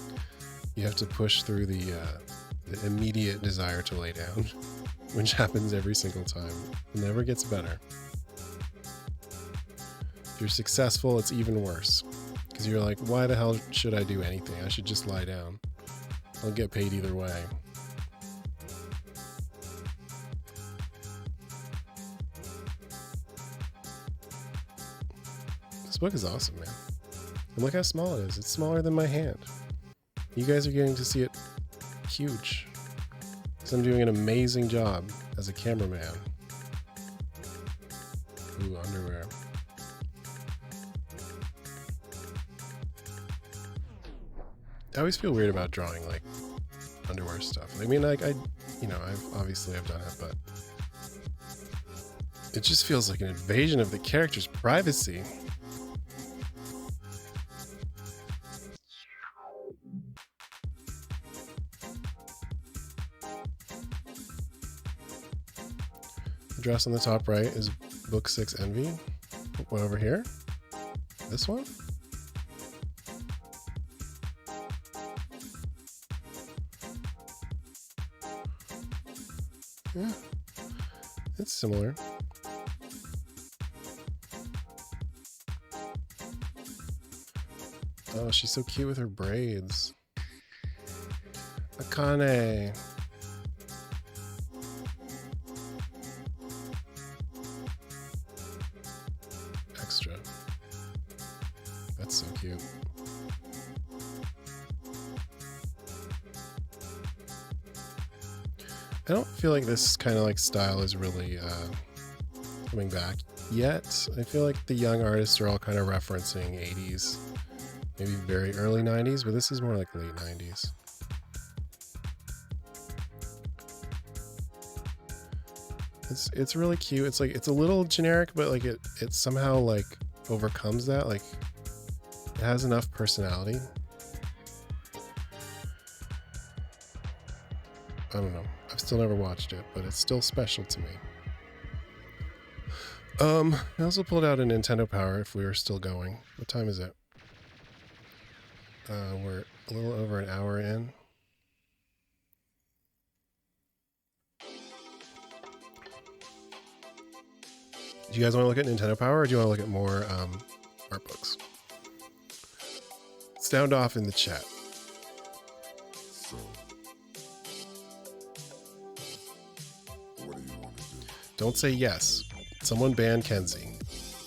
Speaker 1: You have to push through the immediate desire to lay down, which happens every single time. It never gets better. If you're successful, it's even worse. Because you're like, why the hell should I do anything? I should just lie down. I'll get paid either way. This book is awesome, man. And look how small it is. It's smaller than my hand. You guys are getting to see it huge. Because I'm doing an amazing job as a cameraman. Ooh, underwear. I always feel weird about drawing like underwear stuff. I mean, like I've done it, but it just feels like an invasion of the character's privacy. The dress on the top right is book 6 Envy. One over here. This one. Yeah, it's similar. Oh, she's so cute with her braids. Akane. Extra. That's so cute. I don't feel like this kind of like style is really coming back yet. I feel like the young artists are all kind of referencing 80s, maybe very early 90s, but this is more like late 90s. It's really cute. It's like, it's a little generic, but like it somehow like overcomes that. Like it has enough personality. I don't know. I've still never watched it, but it's still special to me. I also pulled out a Nintendo Power if we were still going. What time is it? We're a little over an hour in. Do you guys want to look at Nintendo Power, or do you want to look at more art books? Sound off in the chat.
Speaker 3: So, what do you want to do?
Speaker 1: Don't say yes. Someone ban Kenzie.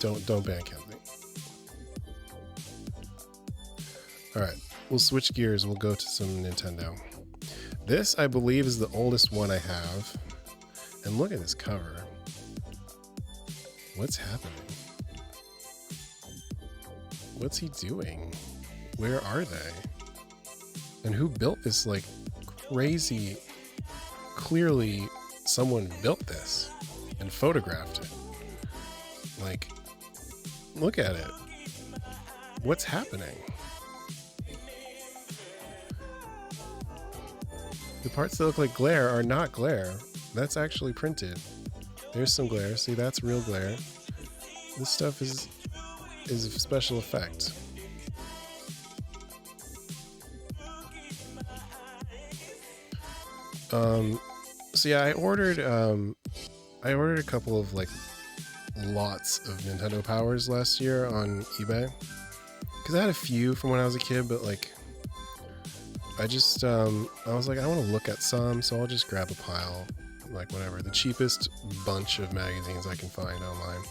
Speaker 1: Don't ban Kenzie. All right, we'll switch gears. We'll go to some Nintendo. This, I believe, is the oldest one I have. And look at this cover. What's happening? What's he doing? Where are they? And who built this like crazy? Clearly someone built this and photographed it. Like, look at it. What's happening? The parts that look like glare are not glare. That's actually printed. There's some glare. See, that's real glare. This stuff is a special effect. So yeah, I ordered a couple of like lots of Nintendo Powers last year on eBay, because I had a few from when I was a kid, but like I just I was like, I want to look at some, so I'll just grab a pile, like whatever, the cheapest bunch of magazines I can find online.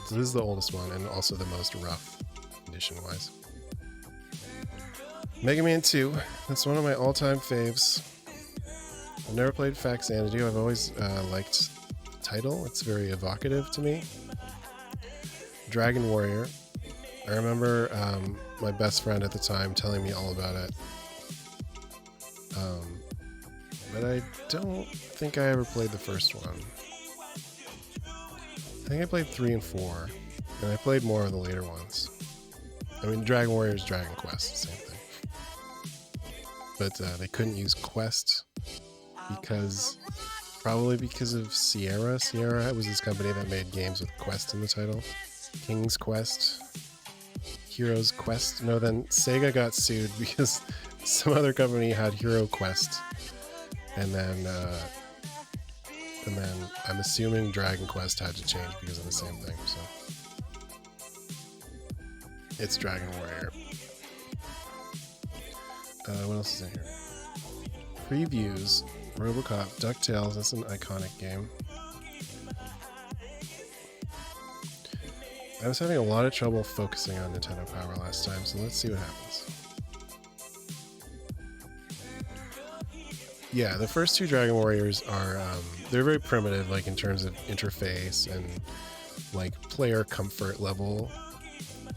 Speaker 1: So this is the oldest one and also the most rough edition wise. Mega Man 2, that's one of my all-time faves. I've never played Faxanadu. I've always liked the title. It's very evocative to me. Dragon Warrior. I remember my best friend at the time telling me all about it. But I don't think I ever played the first one. I think I played 3 and 4, and I played more of the later ones. I mean, Dragon Warrior is Dragon Quest, same thing. But they couldn't use Quest probably because of Sierra. Sierra was this company that made games with Quest in the title. King's Quest, Hero's Quest. No, then Sega got sued because some other company had Hero Quest, and then I'm assuming Dragon Quest had to change because of the same thing. So it's Dragon Warrior. What else is in here? Previews, RoboCop, DuckTales. That's an iconic game. I was having a lot of trouble focusing on Nintendo Power last time, so let's see what happens. Yeah, the first 2 Dragon Warriors are, they're very primitive, like in terms of interface and like player comfort level.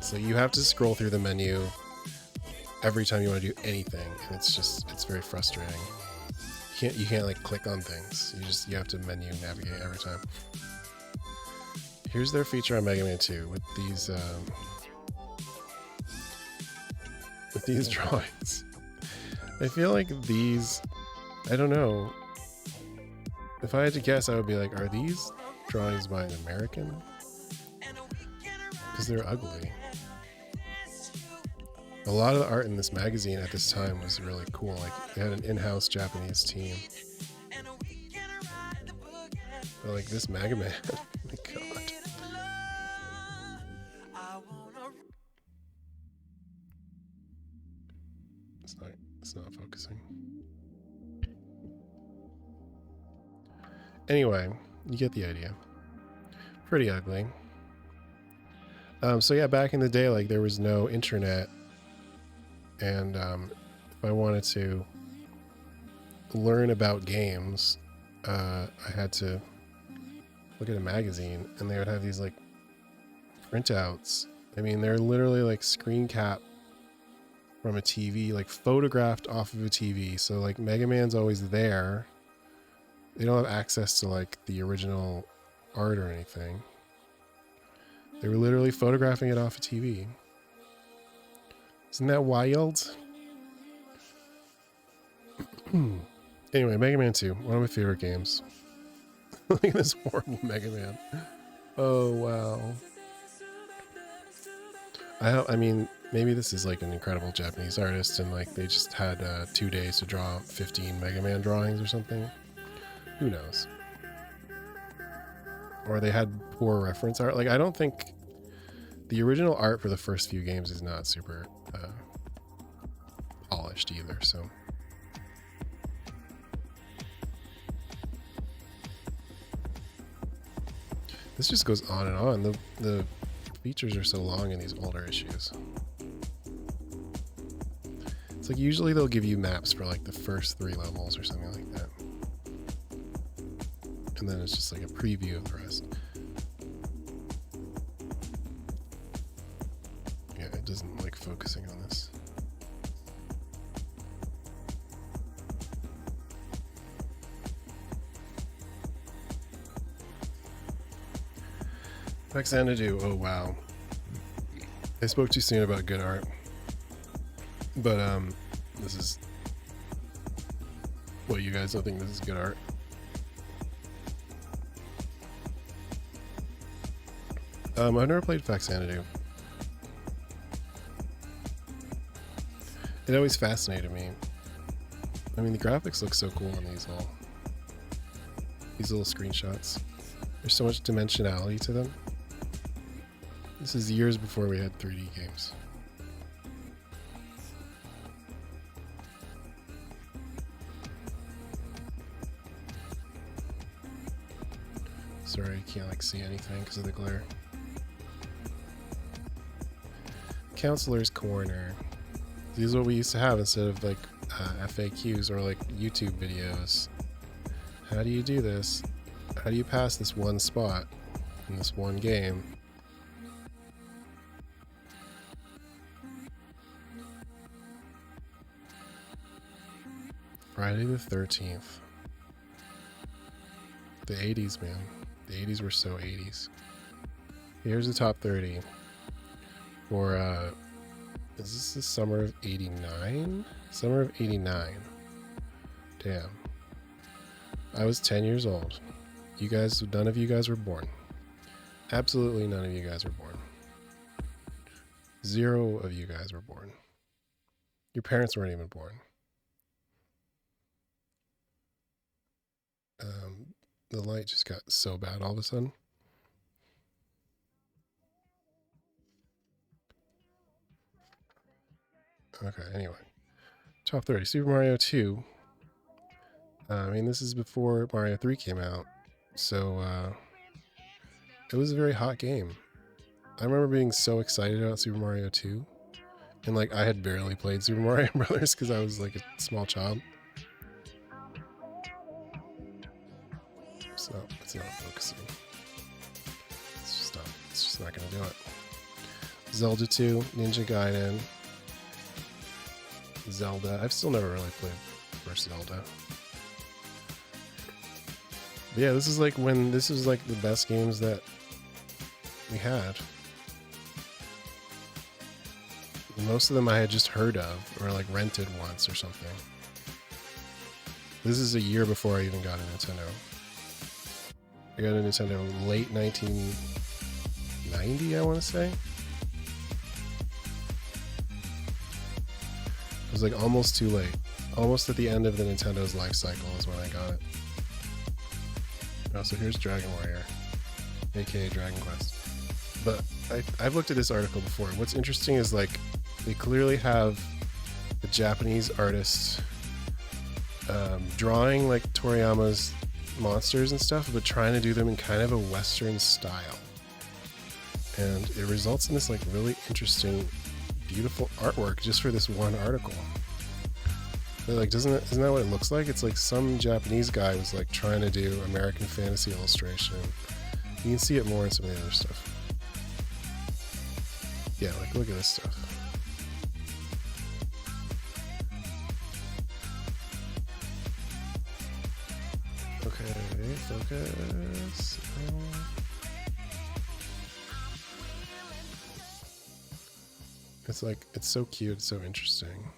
Speaker 1: So you have to scroll through the menu every time you want to do anything, and it's very frustrating. You can't like click on things. You have to menu navigate every time. Here's their feature on Mega Man 2 with these drawings. I feel like these, I don't know. If I had to guess, I would be like, are these drawings by an American? Because they're ugly. A lot of the art in this magazine at this time was really cool. Like, they had an in-house Japanese team. But like this Mega Man, oh my god. It's not focusing. Anyway, you get the idea. Pretty ugly. So yeah, back in the day, like there was no internet, and if I wanted to learn about games, I had to look at a magazine, and they would have these like printouts. I mean, they're literally like screen cap from a TV, like photographed off of a TV. So like Mega Man's always there. They don't have access to like the original art or anything. They were literally photographing it off a TV. Isn't that wild? Anyway, Mega Man 2, one of my favorite games. Look at this horrible Mega Man. Oh, wow. I mean, maybe this is like an incredible Japanese artist and like they just had 2 days to draw 15 Mega Man drawings or something. Who knows? Or they had poor reference art. Like, I don't think the original art for the first few games is not super polished either, so. This just goes on and on. The features are so long in these older issues. It's like usually they'll give you maps for like the first 3 levels or something like that. And then it's just like a preview of the rest. Yeah, it doesn't like focusing on this. Xanadu, oh wow. I spoke too soon about good art. But this is, what, you guys don't think this is good art? I've never played Faxanadu. It always fascinated me. I mean, the graphics look so cool on these little screenshots. There's so much dimensionality to them. This is years before we had 3D games. Sorry, I can't like see anything because of the glare. Counselor's Corner. These are what we used to have instead of like FAQs or like YouTube videos. How do you do this? How do you pass this one spot in this one game? Friday the 13th. The 80s, man. The 80s were so 80s. Here's the top 30 for, is this the summer of 89? Summer of 89. Damn. I was 10 years old. You guys, none of you guys were born. Absolutely none of you guys were born. 0 of you guys were born. Your parents weren't even born. The light just got so bad all of a sudden. Okay, anyway. Top 30. Super Mario 2. I mean, this is before Mario 3 came out. So, it was a very hot game. I remember being so excited about Super Mario 2. And, like, I had barely played Super Mario Brothers because I was, like, a small child. So, it's not focusing. It's just not gonna do it. Zelda 2, Ninja Gaiden. Zelda. I've still never really played first Zelda. But yeah, this is like when this was like the best games that we had. Most of them I had just heard of or like rented once or something. This is a year before I even got a Nintendo. I got a Nintendo late 1990, I want to say. It was like almost too late. Almost at the end of the Nintendo's life cycle is when I got it. Oh, so here's Dragon Warrior, aka Dragon Quest. But I've looked at this article before. What's interesting is like they clearly have the Japanese artists drawing like Toriyama's monsters and stuff, but trying to do them in kind of a Western style. And it results in this like really interesting, beautiful artwork just for this one article. But like, isn't that what it looks like? It's like some Japanese guy was like trying to do American fantasy illustration. You can see it more in some of the other stuff. Yeah, like look at this stuff. Okay, focus. It's like, it's so cute, it's so interesting.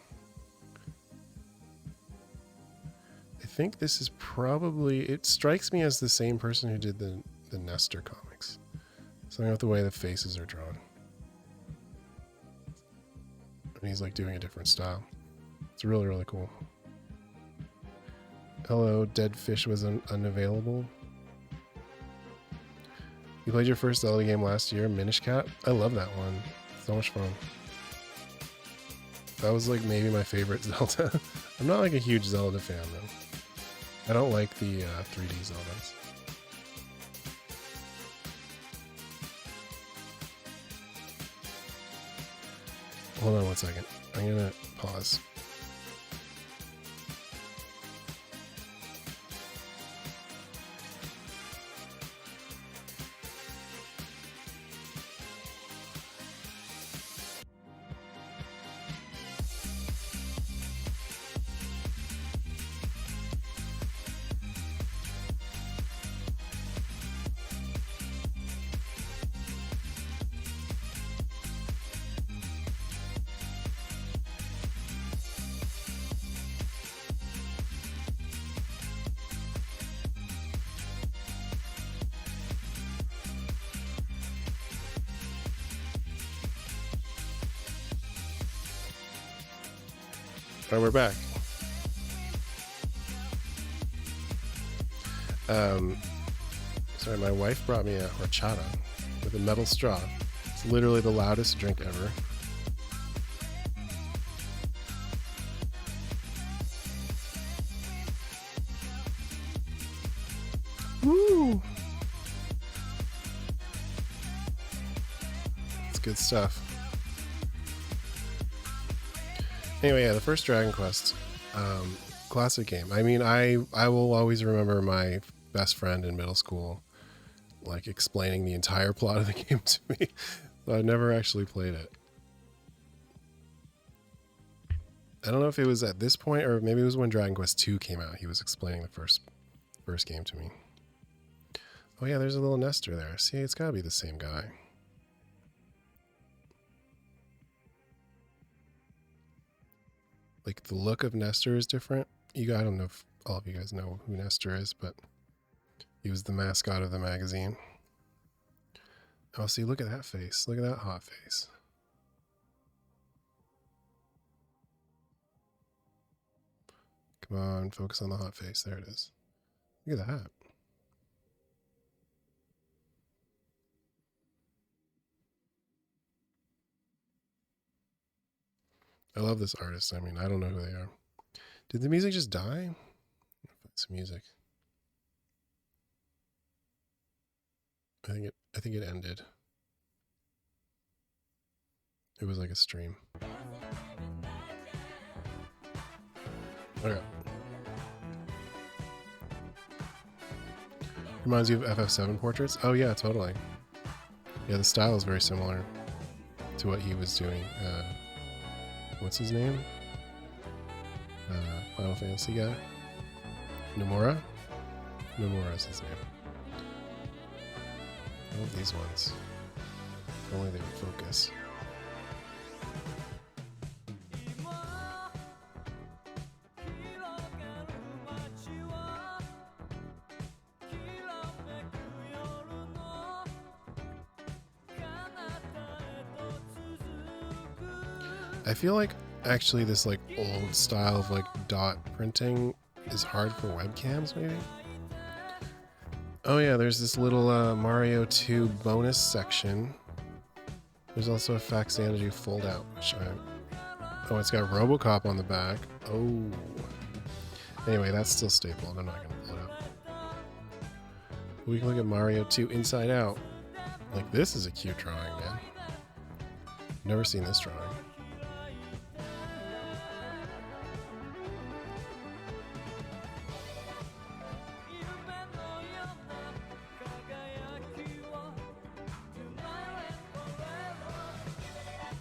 Speaker 1: I think this is probably, it strikes me as the same person who did the Nestor comics. Something with the way the faces are drawn. And he's like doing a different style. It's really, really cool. Hello, Dead Fish was unavailable. You played your first Zelda game last year, Minish Cap? I love that one. So much fun. That was like maybe my favorite Zelda. I'm not like a huge Zelda fan though. I don't like the 3D Zeldas. Hold on one second. I'm gonna pause. All right, we're back. Sorry, my wife brought me a horchata with a metal straw. It's literally the loudest drink ever. Woo! It's good stuff. Anyway, yeah, the first Dragon Quest. Classic game. I mean, I will always remember my best friend in middle school like explaining the entire plot of the game to me. But I've never actually played it. I don't know if it was at this point or maybe it was when Dragon Quest II came out. He was explaining the first game to me. Oh yeah, there's a little Nestor there. See, it's gotta be the same guy. Like the look of Nestor is different. I don't know if all of you guys know who Nestor is, but he was the mascot of the magazine. Oh, see, look at that face. Look at that hot face. Come on, focus on the hot face. There it is. Look at that. I love this artist. I mean, I don't know who they are. Did the music just die? It's music. I think it ended. It was like a stream. Okay. Reminds you of FF7 portraits? Oh yeah, totally. Yeah, the style is very similar to what he was doing. What's his name? Final Fantasy guy? Nomura? Nomura is his name. I love these ones. If only they would focus. I feel like actually this like old style of like dot printing is hard for webcams maybe. Oh yeah, there's this little Mario 2 bonus section. There's also a Faxanity fold out, which oh, it's got RoboCop on the back. Oh. Anyway, that's still stapled. I'm not gonna pull it out. We can look at Mario 2 Inside Out. Like this is a cute drawing, man. Never seen this drawing.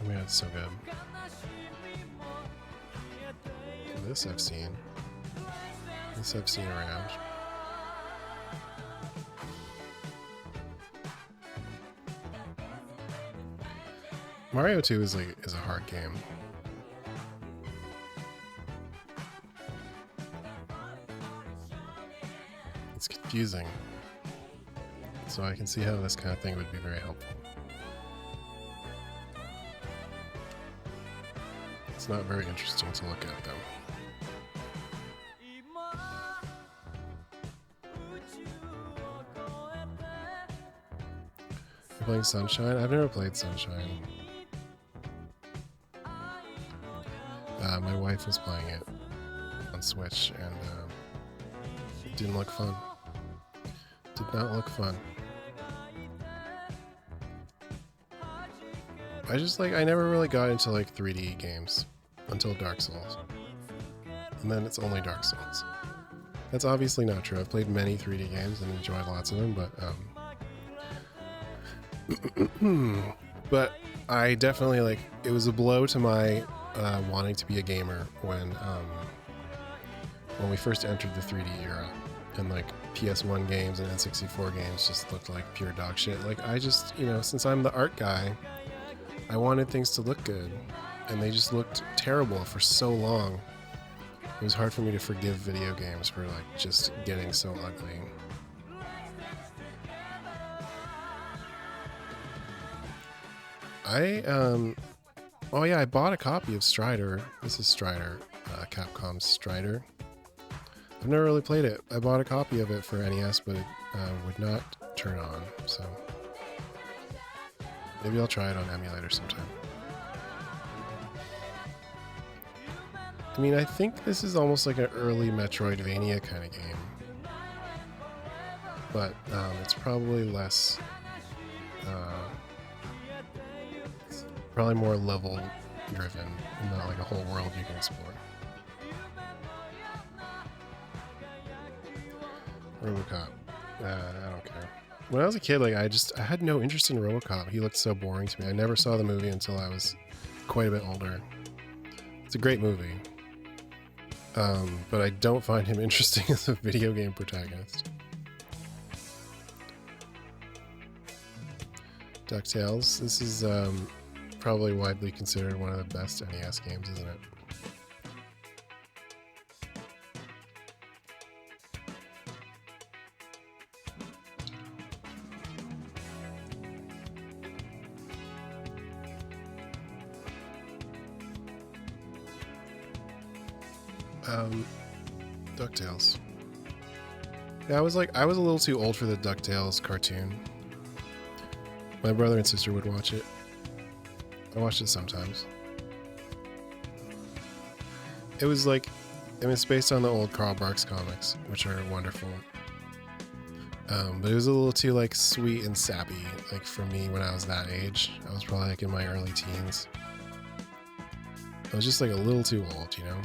Speaker 1: Oh man, it's so good. This I've seen. This I've seen around. Mario 2 is a hard game. It's confusing. So I can see how this kind of thing would be very helpful. It's not very interesting to look at, though. You're playing Sunshine? I've never played Sunshine. My wife was playing it on Switch, and it didn't look fun. Did not look fun. I never really got into like 3D games until Dark Souls. And then it's only Dark Souls. That's obviously not true. I've played many 3D games and enjoyed lots of them, but but I definitely it was a blow to my wanting to be a gamer when we first entered the 3D era, and like PS1 games and N64 games just looked like pure dog shit. Like I just, since I'm the art guy, I wanted things to look good, and they just looked terrible for so long. It was hard for me to forgive video games for like just getting so ugly. Oh yeah, I bought a copy of Strider. This is Strider, Capcom's Strider. I've never really played it. I bought a copy of it for NES, but it would not turn on, so maybe I'll try it on emulator sometime. I mean, I think this is almost like an early Metroidvania kind of game, but it's probably less, it's probably more level driven, and not like a whole world you can explore. RoboCop. I don't care. When I was a kid, like I had no interest in RoboCop. He looked so boring to me. I never saw the movie until I was quite a bit older. It's a great movie, but I don't find him interesting as a video game protagonist. DuckTales. This is probably widely considered one of the best NES games, isn't it? DuckTales. Yeah, I was a little too old for the DuckTales cartoon. My brother and sister would watch it. I watched it sometimes. It's based on the old Carl Barks comics, which are wonderful. But it was a little too like sweet and sappy, like for me when I was that age. I was probably like in my early teens. I was just like a little too old, you know?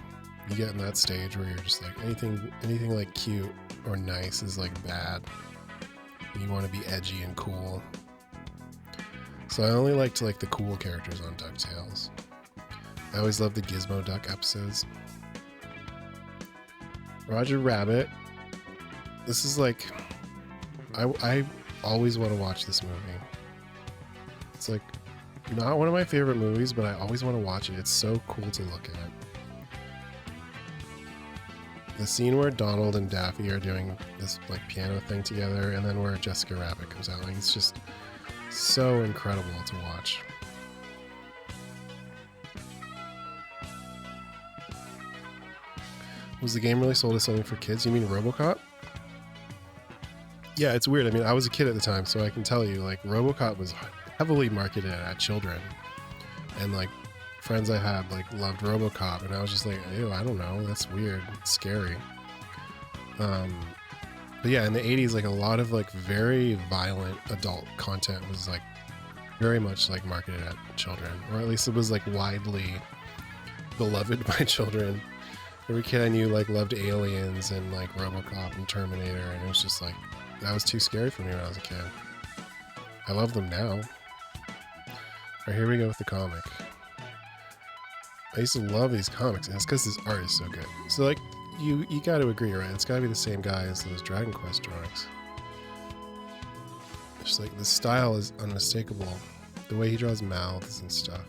Speaker 1: You get in that stage where you're just like anything like cute or nice is like bad. You want to be edgy and cool. So I only liked like the cool characters on DuckTales. I always loved the Gizmo Duck episodes. Roger Rabbit. This is like I always want to watch this movie. It's like not one of my favorite movies, but I always want to watch it. It's so cool to look at. The scene where Donald and Daffy are doing this like piano thing together, and then where Jessica Rabbit comes out, like it's just so incredible to watch. Was the game really sold as something for kids? You mean RoboCop? Yeah, it's weird. I mean, I was a kid at the time, so I can tell you, like, RoboCop was heavily marketed at children, and like friends I had like loved RoboCop, and I was just like, ew, I don't know, that's weird, it's scary. But yeah, in the 80s, like a lot of like very violent adult content was like very much like marketed at children, or at least it was like widely beloved by children. Every kid I knew like loved Aliens and like RoboCop and Terminator, and it was just like that was too scary for me when I was a kid. I love them now. All right, here we go with the comic. I used to love these comics, and it's because this art is so good. So like, you got to agree, right? It's got to be the same guy as those Dragon Quest drawings. Just like the style is unmistakable. The way he draws mouths and stuff.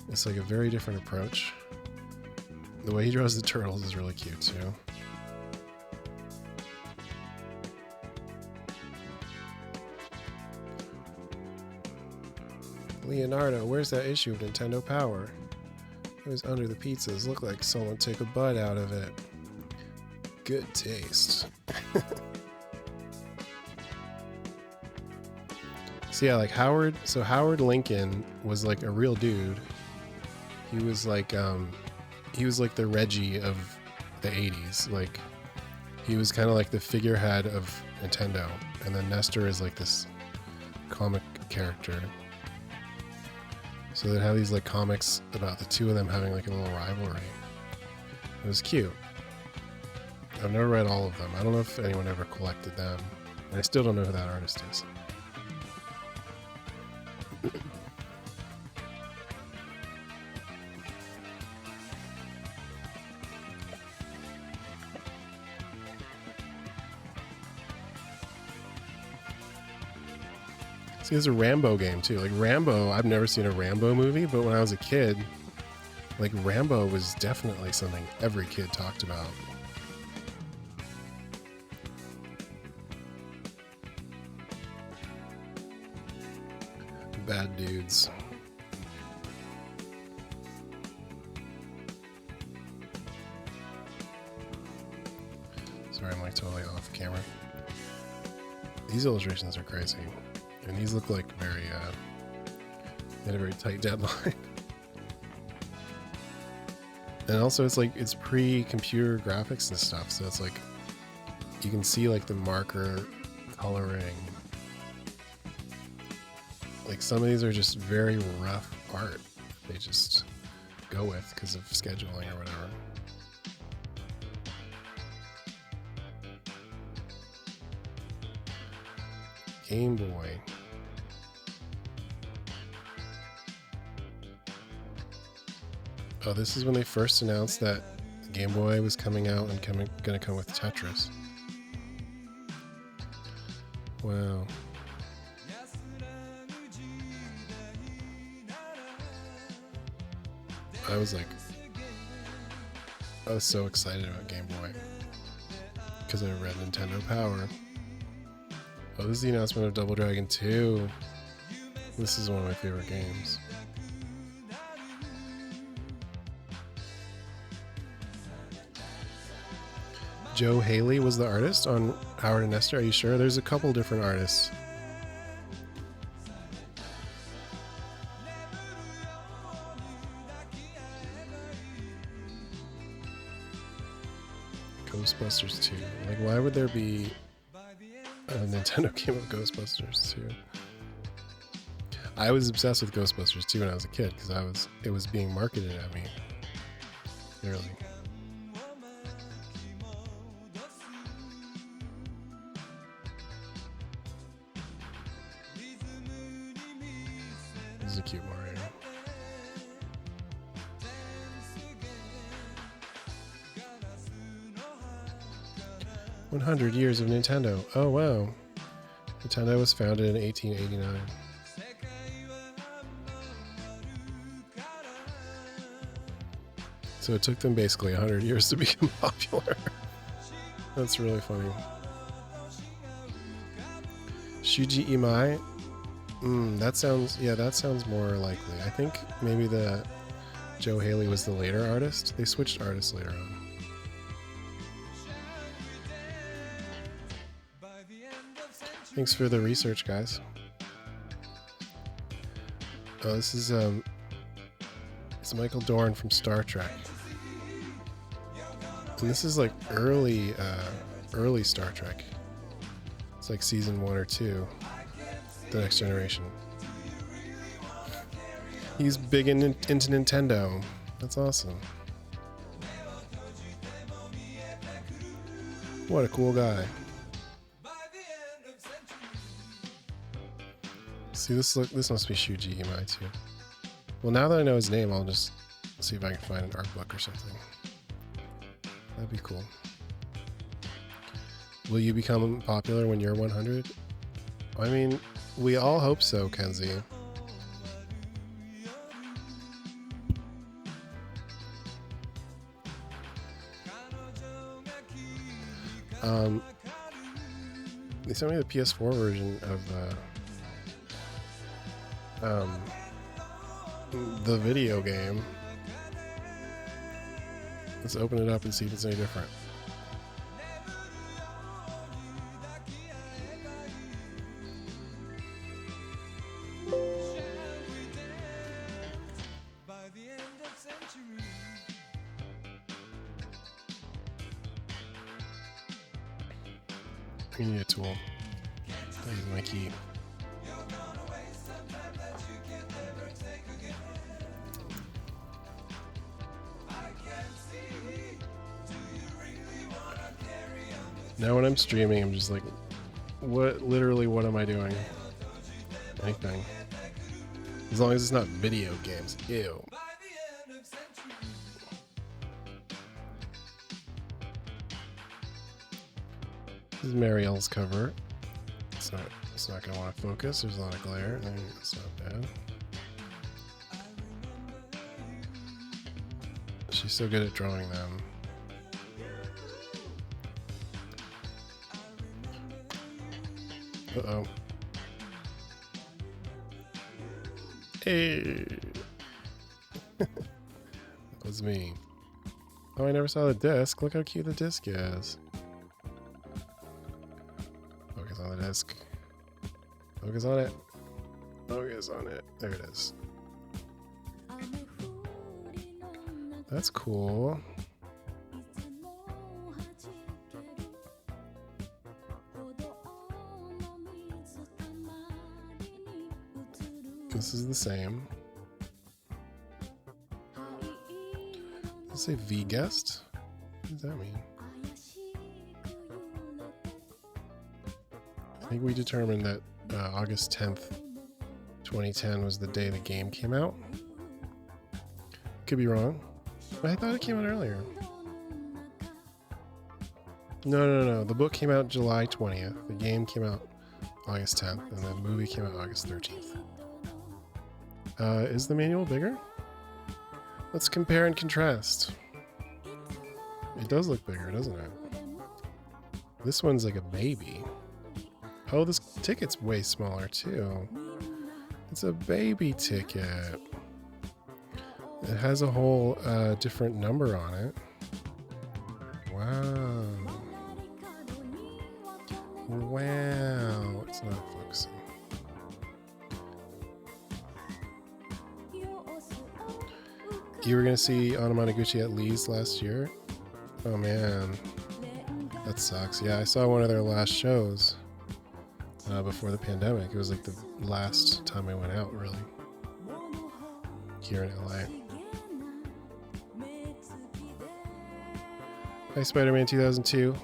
Speaker 1: It's like a very different approach. The way he draws the turtles is really cute too. Leonardo, where's that issue of Nintendo Power? It was under the pizzas. Looked like someone took a bite out of it. Good taste. So yeah, like Howard Lincoln was like a real dude. He was like the Reggie of the 80s. Like he was kind of like the figurehead of Nintendo. And then Nestor is like this comic character. So they'd have these like comics about the two of them having like a little rivalry. It was cute. I've never read all of them. I don't know if anyone ever collected them. And I still don't know who that artist is. There's a Rambo game too. Like Rambo, I've never seen a Rambo movie, but when I was a kid, like Rambo was definitely something every kid talked about. Bad dudes. Sorry, I'm like totally off camera. These illustrations are crazy. And these look like very, they had a very tight deadline. And also it's like, it's pre-computer graphics and stuff. So it's like, you can see like the marker coloring. Like some of these are just very rough art. They just go with because of scheduling or whatever. Game Boy. Oh, this is when they first announced that Game Boy was coming out and gonna come with Tetris. Wow. I was so excited about Game Boy because I read Nintendo Power. Oh, this is the announcement of Double Dragon 2. This is one of my favorite games. Joe Haley was the artist on Howard and Esther. Are you sure? There's a couple different artists. Ghostbusters 2. Like, why would there be a Nintendo game of Ghostbusters 2? I was obsessed with Ghostbusters 2 when I was a kid because it was being marketed at me. Literally. This is a cute Mario. "100 years of Nintendo." Oh wow. Nintendo was founded in 1889. So it took them basically 100 years to become popular. That's really funny. Shuji Imai. That sounds more likely. I think maybe the Joe Haley was the later artist. They switched artists later on. Thanks for the research, guys. Oh, this is it's Michael Dorn from Star Trek. And this is like early Star Trek. It's like season 1 or 2. The Next Generation. He's big into Nintendo. That's awesome. What a cool guy. See, this must be Shuji Imai too. Well, now that I know his name, I'll just see if I can find an art book or something. That'd be cool. Will you become popular when you're 100? I mean, we all hope so, Kenzie. They sent me the PS4 version of the video game. Let's open it up and see if it's any different. We need a tool. That is my key. Now when I'm streaming, I'm just like, what am I doing? Anything. As long as it's not video games. Ew. This is Marielle's cover. It's not gonna want to focus. There's a lot of glare. It's not bad. She's so good at drawing them. Uh-oh. Hey! That was me. Oh, I never saw the disc. Look how cute the disc is. Focus on the disc. Focus on it. Focus on it. There it is. That's cool. This is the same. Does it say V guest? What does that mean? I think we determined that August 10th, 2010 was the day the game came out. Could be wrong, but I thought it came out earlier. No. The book came out July 20th. The game came out August 10th, and the movie came out August 13th. Is the manual bigger? Let's compare and contrast. It does look bigger, doesn't it? This one's like a baby. Oh, this ticket's way smaller too. It's a baby ticket. It has a whole different number on it. Wow. Wow. It's not focusing. You were going to see Anamanaguchi at Lee's last year? Oh man. That sucks. Yeah, I saw one of their last shows before the pandemic. It was like the last time I went out, really. Here in LA. Hi, Spider-Man 2002.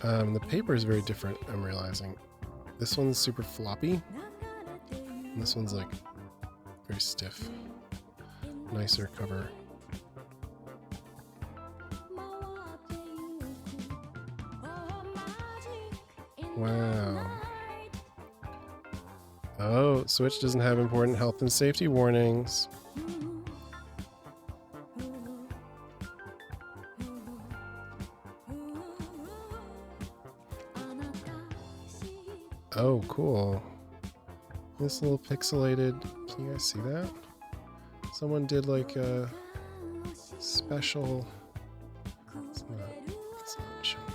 Speaker 1: The paper is very different, I'm realizing. This one's super floppy. And this one's like very stiff. Nicer cover. Wow. Oh, Switch doesn't have important health and safety warnings. Oh, cool. This little pixelated... Can you guys see that? Someone did like a special... It's not showing up.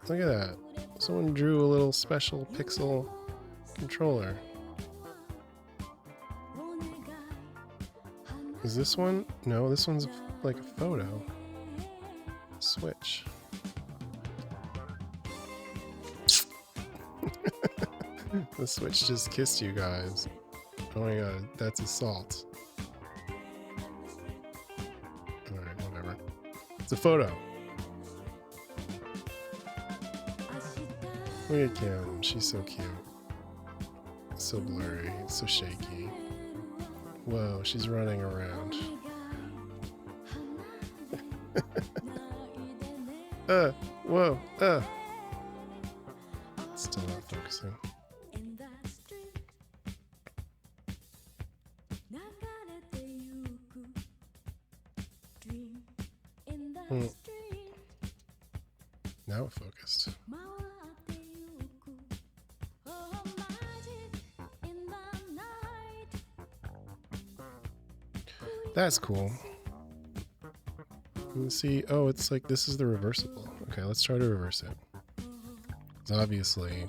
Speaker 1: Look at that. Someone drew a little special pixel controller. Is this one? No, this one's like a photo. Switch. The Switch just kissed you guys. Oh my god, that's assault. Alright, whatever. It's a photo. Look at Kim, she's so cute. So blurry, so shaky. Whoa, she's running around. Whoa, Still not focusing. Now it focused. That's cool. Let's see. Oh, it's like this is the reversible. Okay, let's try to reverse it. Because obviously,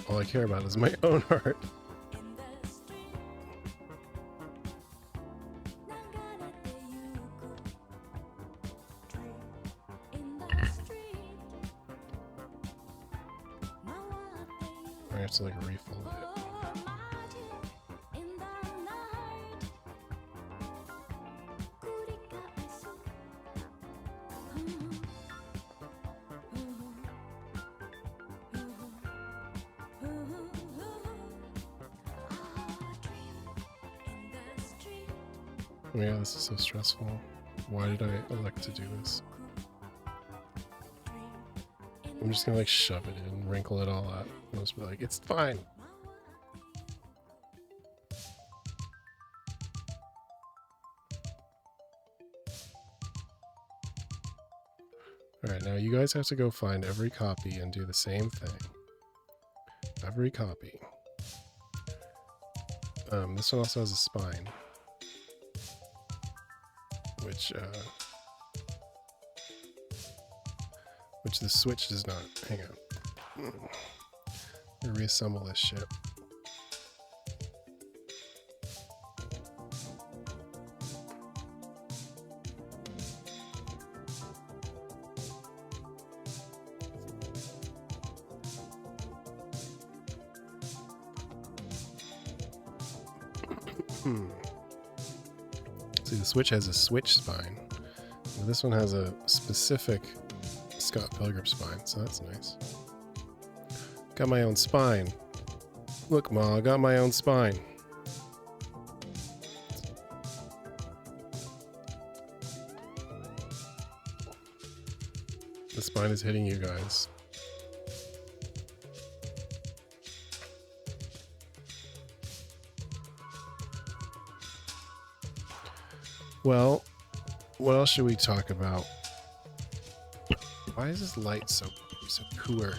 Speaker 1: all I care about is my own art. I have to like refold it. Oh yeah, this is so stressful. Why did I elect to do this? I'm just gonna like shove it in, wrinkle it all up. I'll just be like, it's fine. Alright, now you guys have to go find every copy and do the same thing. Every copy. This one also has a spine. Which the Switch does not. Hang on. Reassemble this shit. See, the Switch has a Switch spine. This one has a specific Scott Pilgrim spine, so that's nice. Got my own spine. Look, Ma, I got my own spine. The spine is hitting you guys. Well, what else should we talk about? Why is this light so poor?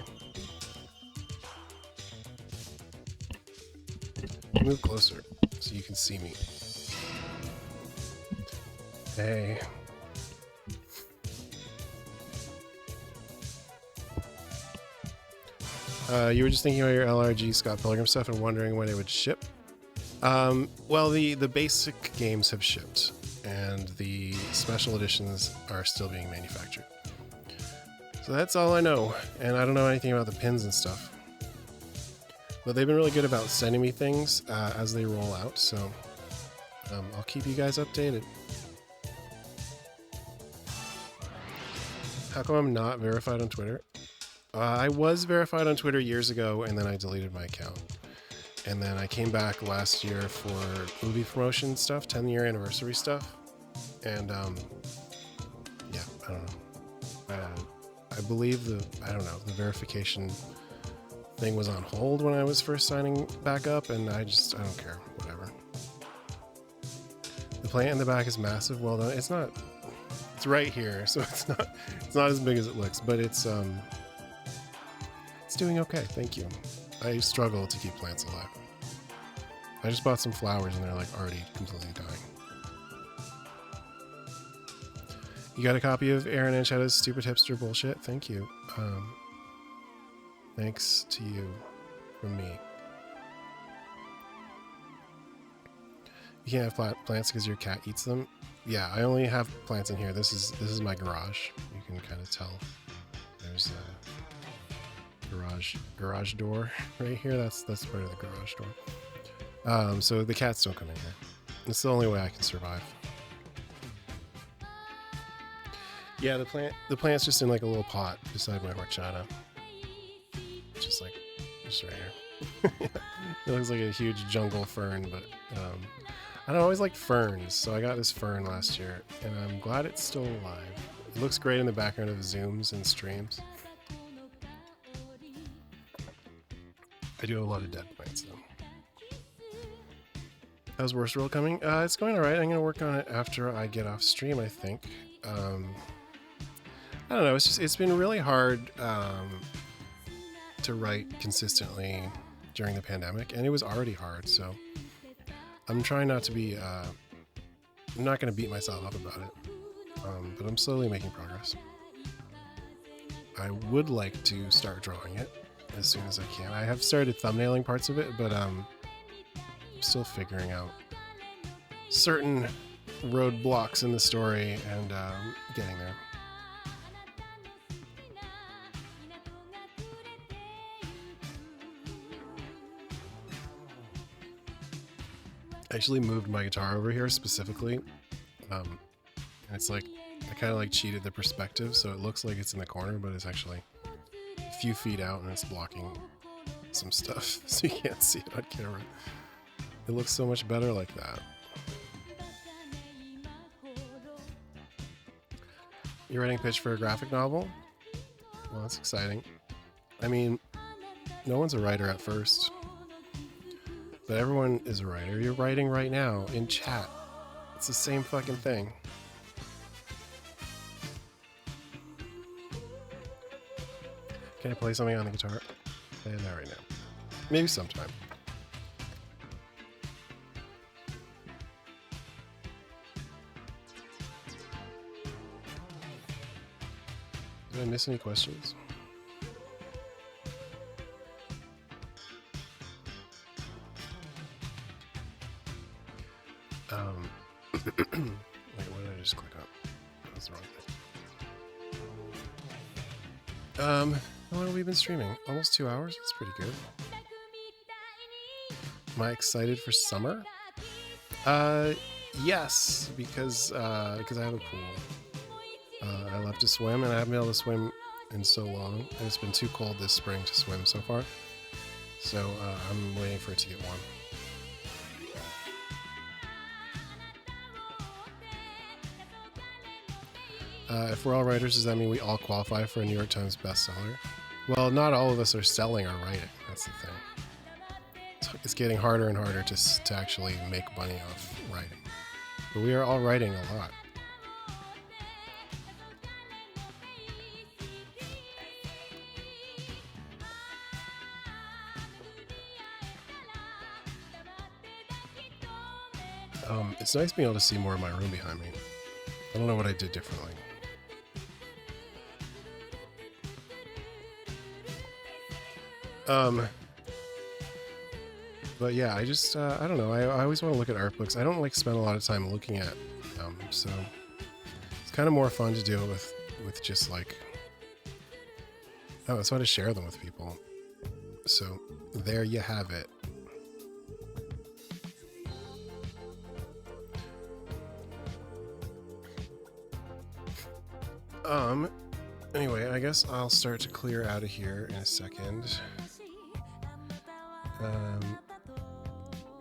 Speaker 1: Move closer so you can see me. Hey. You were just thinking about your LRG Scott Pilgrim stuff and wondering when it would ship. Well, the basic games have shipped, and the special editions are still being manufactured. So that's all I know, and I don't know anything about the pins and stuff. But they've been really good about sending me things as they roll out, so I'll keep you guys updated. How come I'm not verified on Twitter? I was verified on Twitter years ago, and then I deleted my account. And then I came back last year for movie promotion stuff, 10-year anniversary stuff. And, yeah, I don't know. I believe the verification thing was on hold when I was first signing back up, and I don't care, whatever. The plant in the back is massive, well done. It's right here, so it's not as big as it looks, but it's doing okay, thank you. I struggle to keep plants alive. I just bought some flowers and they're like already completely dying. You got a copy of Aaron and Shadow's Stupid Hipster Bullshit? Thank you. Thanks to you from me. You can't have plants because your cat eats them. Yeah, I only have plants in here. This is my garage. You can kind of tell. There's a garage door right here. That's part of the garage door. So the cats don't come in here. It's the only way I can survive. Yeah, the plant's just in like a little pot beside my horchata. Just right here. It looks like a huge jungle fern, but I always liked ferns, so I got this fern last year, and I'm glad it's still alive. It looks great in the background of Zooms and streams. I do have a lot of dead plants, though. How's Worst World coming? It's going alright. I'm going to work on it after I get off stream, I think. I don't know, it's been really hard to write consistently during the pandemic, and it was already hard, so I'm trying not to be, I'm not going to beat myself up about it, but I'm slowly making progress. I would like to start drawing it as soon as I can. I have started thumbnailing parts of it, but I'm still figuring out certain roadblocks in the story and getting there. I actually moved my guitar over here specifically. And it's like, I kind of like cheated the perspective, so it looks like it's in the corner, but it's actually a few feet out and it's blocking some stuff, so you can't see it on camera. It looks so much better like that. You're writing a pitch for a graphic novel? Well, that's exciting. I mean, no one's a writer at first. But everyone is a writer. You're writing right now in chat. It's the same fucking thing. Can I play something on the guitar? Play that right now. Maybe sometime. Did I miss any questions? Wait, what did I just click on? That was the wrong thing. How long have we been streaming? Almost 2 hours? That's pretty good. Am I excited for summer? Yes, because I have a pool. I love to swim, and I haven't been able to swim in so long. And it's been too cold this spring to swim so far. So I'm waiting for it to get warm. If we're all writers, does that mean we all qualify for a New York Times bestseller? Well, not all of us are selling or writing. That's the thing. It's getting harder and harder to actually make money off writing. But we are all writing a lot. It's nice being able to see more of my room behind me. I don't know what I did differently. But yeah, I just, I don't know. I always want to look at art books. I don't like spend a lot of time looking at them, so it's kind of more fun to do it with just like, oh, it's fun to share them with people. So there you have it. Anyway, I guess I'll start to clear out of here in a second.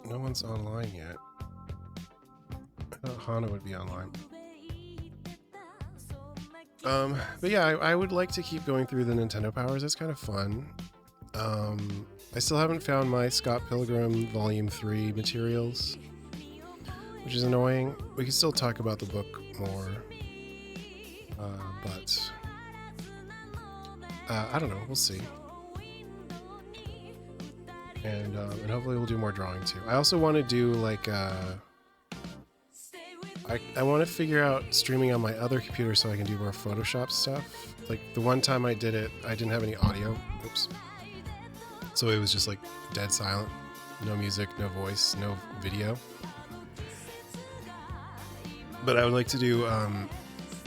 Speaker 1: No one's online yet. I thought Hana would be online. But yeah, I would like to keep going through the Nintendo Powers. It's kind of fun. I still haven't found my Scott Pilgrim Volume 3 materials, which is annoying. We can still talk about the book more. But I don't know. We'll see. And hopefully we'll do more drawing too. I also want to do like I want to figure out streaming on my other computer so I can do more Photoshop stuff. Like the one time I did it, I didn't have any audio. Oops. So it was just like dead silent. No music, no voice, no video. But I would like to do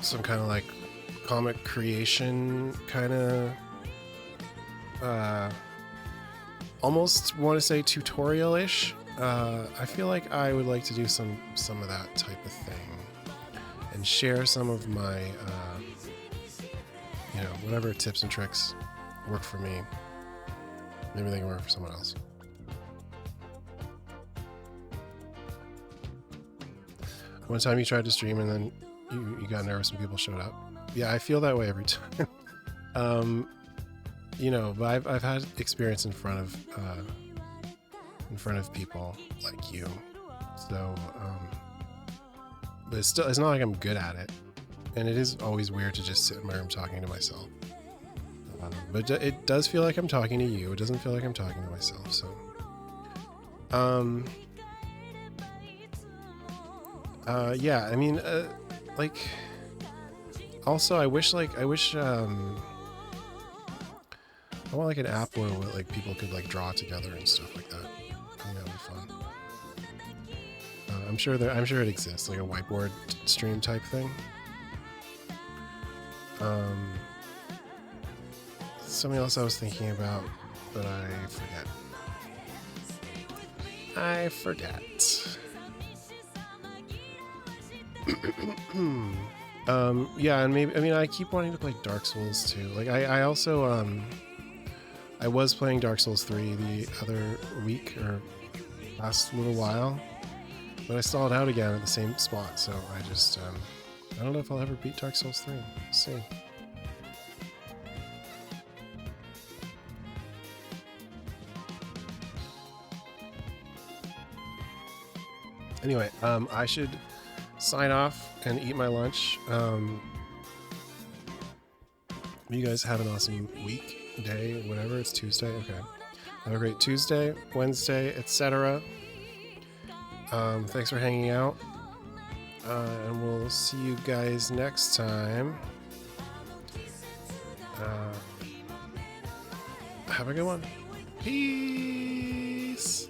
Speaker 1: some kind of like comic creation kind of almost want to say tutorial-ish. I feel like I would like to do some of that type of thing and share some of my you know, whatever tips and tricks work for me. Maybe they can work for someone else. One time you tried to stream and then you got nervous when people showed up. Yeah, I feel that way every time. You know, but I've had experience in front of people like you. So, but it's not like I'm good at it, and it is always weird to just sit in my room talking to myself. But it does feel like I'm talking to you. It doesn't feel like I'm talking to myself. So, yeah. I mean, like. Also, I wish I want like an app where like people could like draw together and stuff like that. I think that would be fun. I'm sure it exists, like a whiteboard stream type thing. Something else I was thinking about, but I forget. Yeah, and maybe, I mean, I keep wanting to play Dark Souls too. Like, I also, I was playing Dark Souls 3 the other week, or last little while, but I stalled out again at the same spot, so I just, I don't know if I'll ever beat Dark Souls 3. We'll see. Anyway, I should sign off and eat my lunch. You guys have an awesome week, day, whatever. It's Tuesday. Okay. Have a great Tuesday, Wednesday, etc. Thanks for hanging out. And we'll see you guys next time. Have a good one. Peace.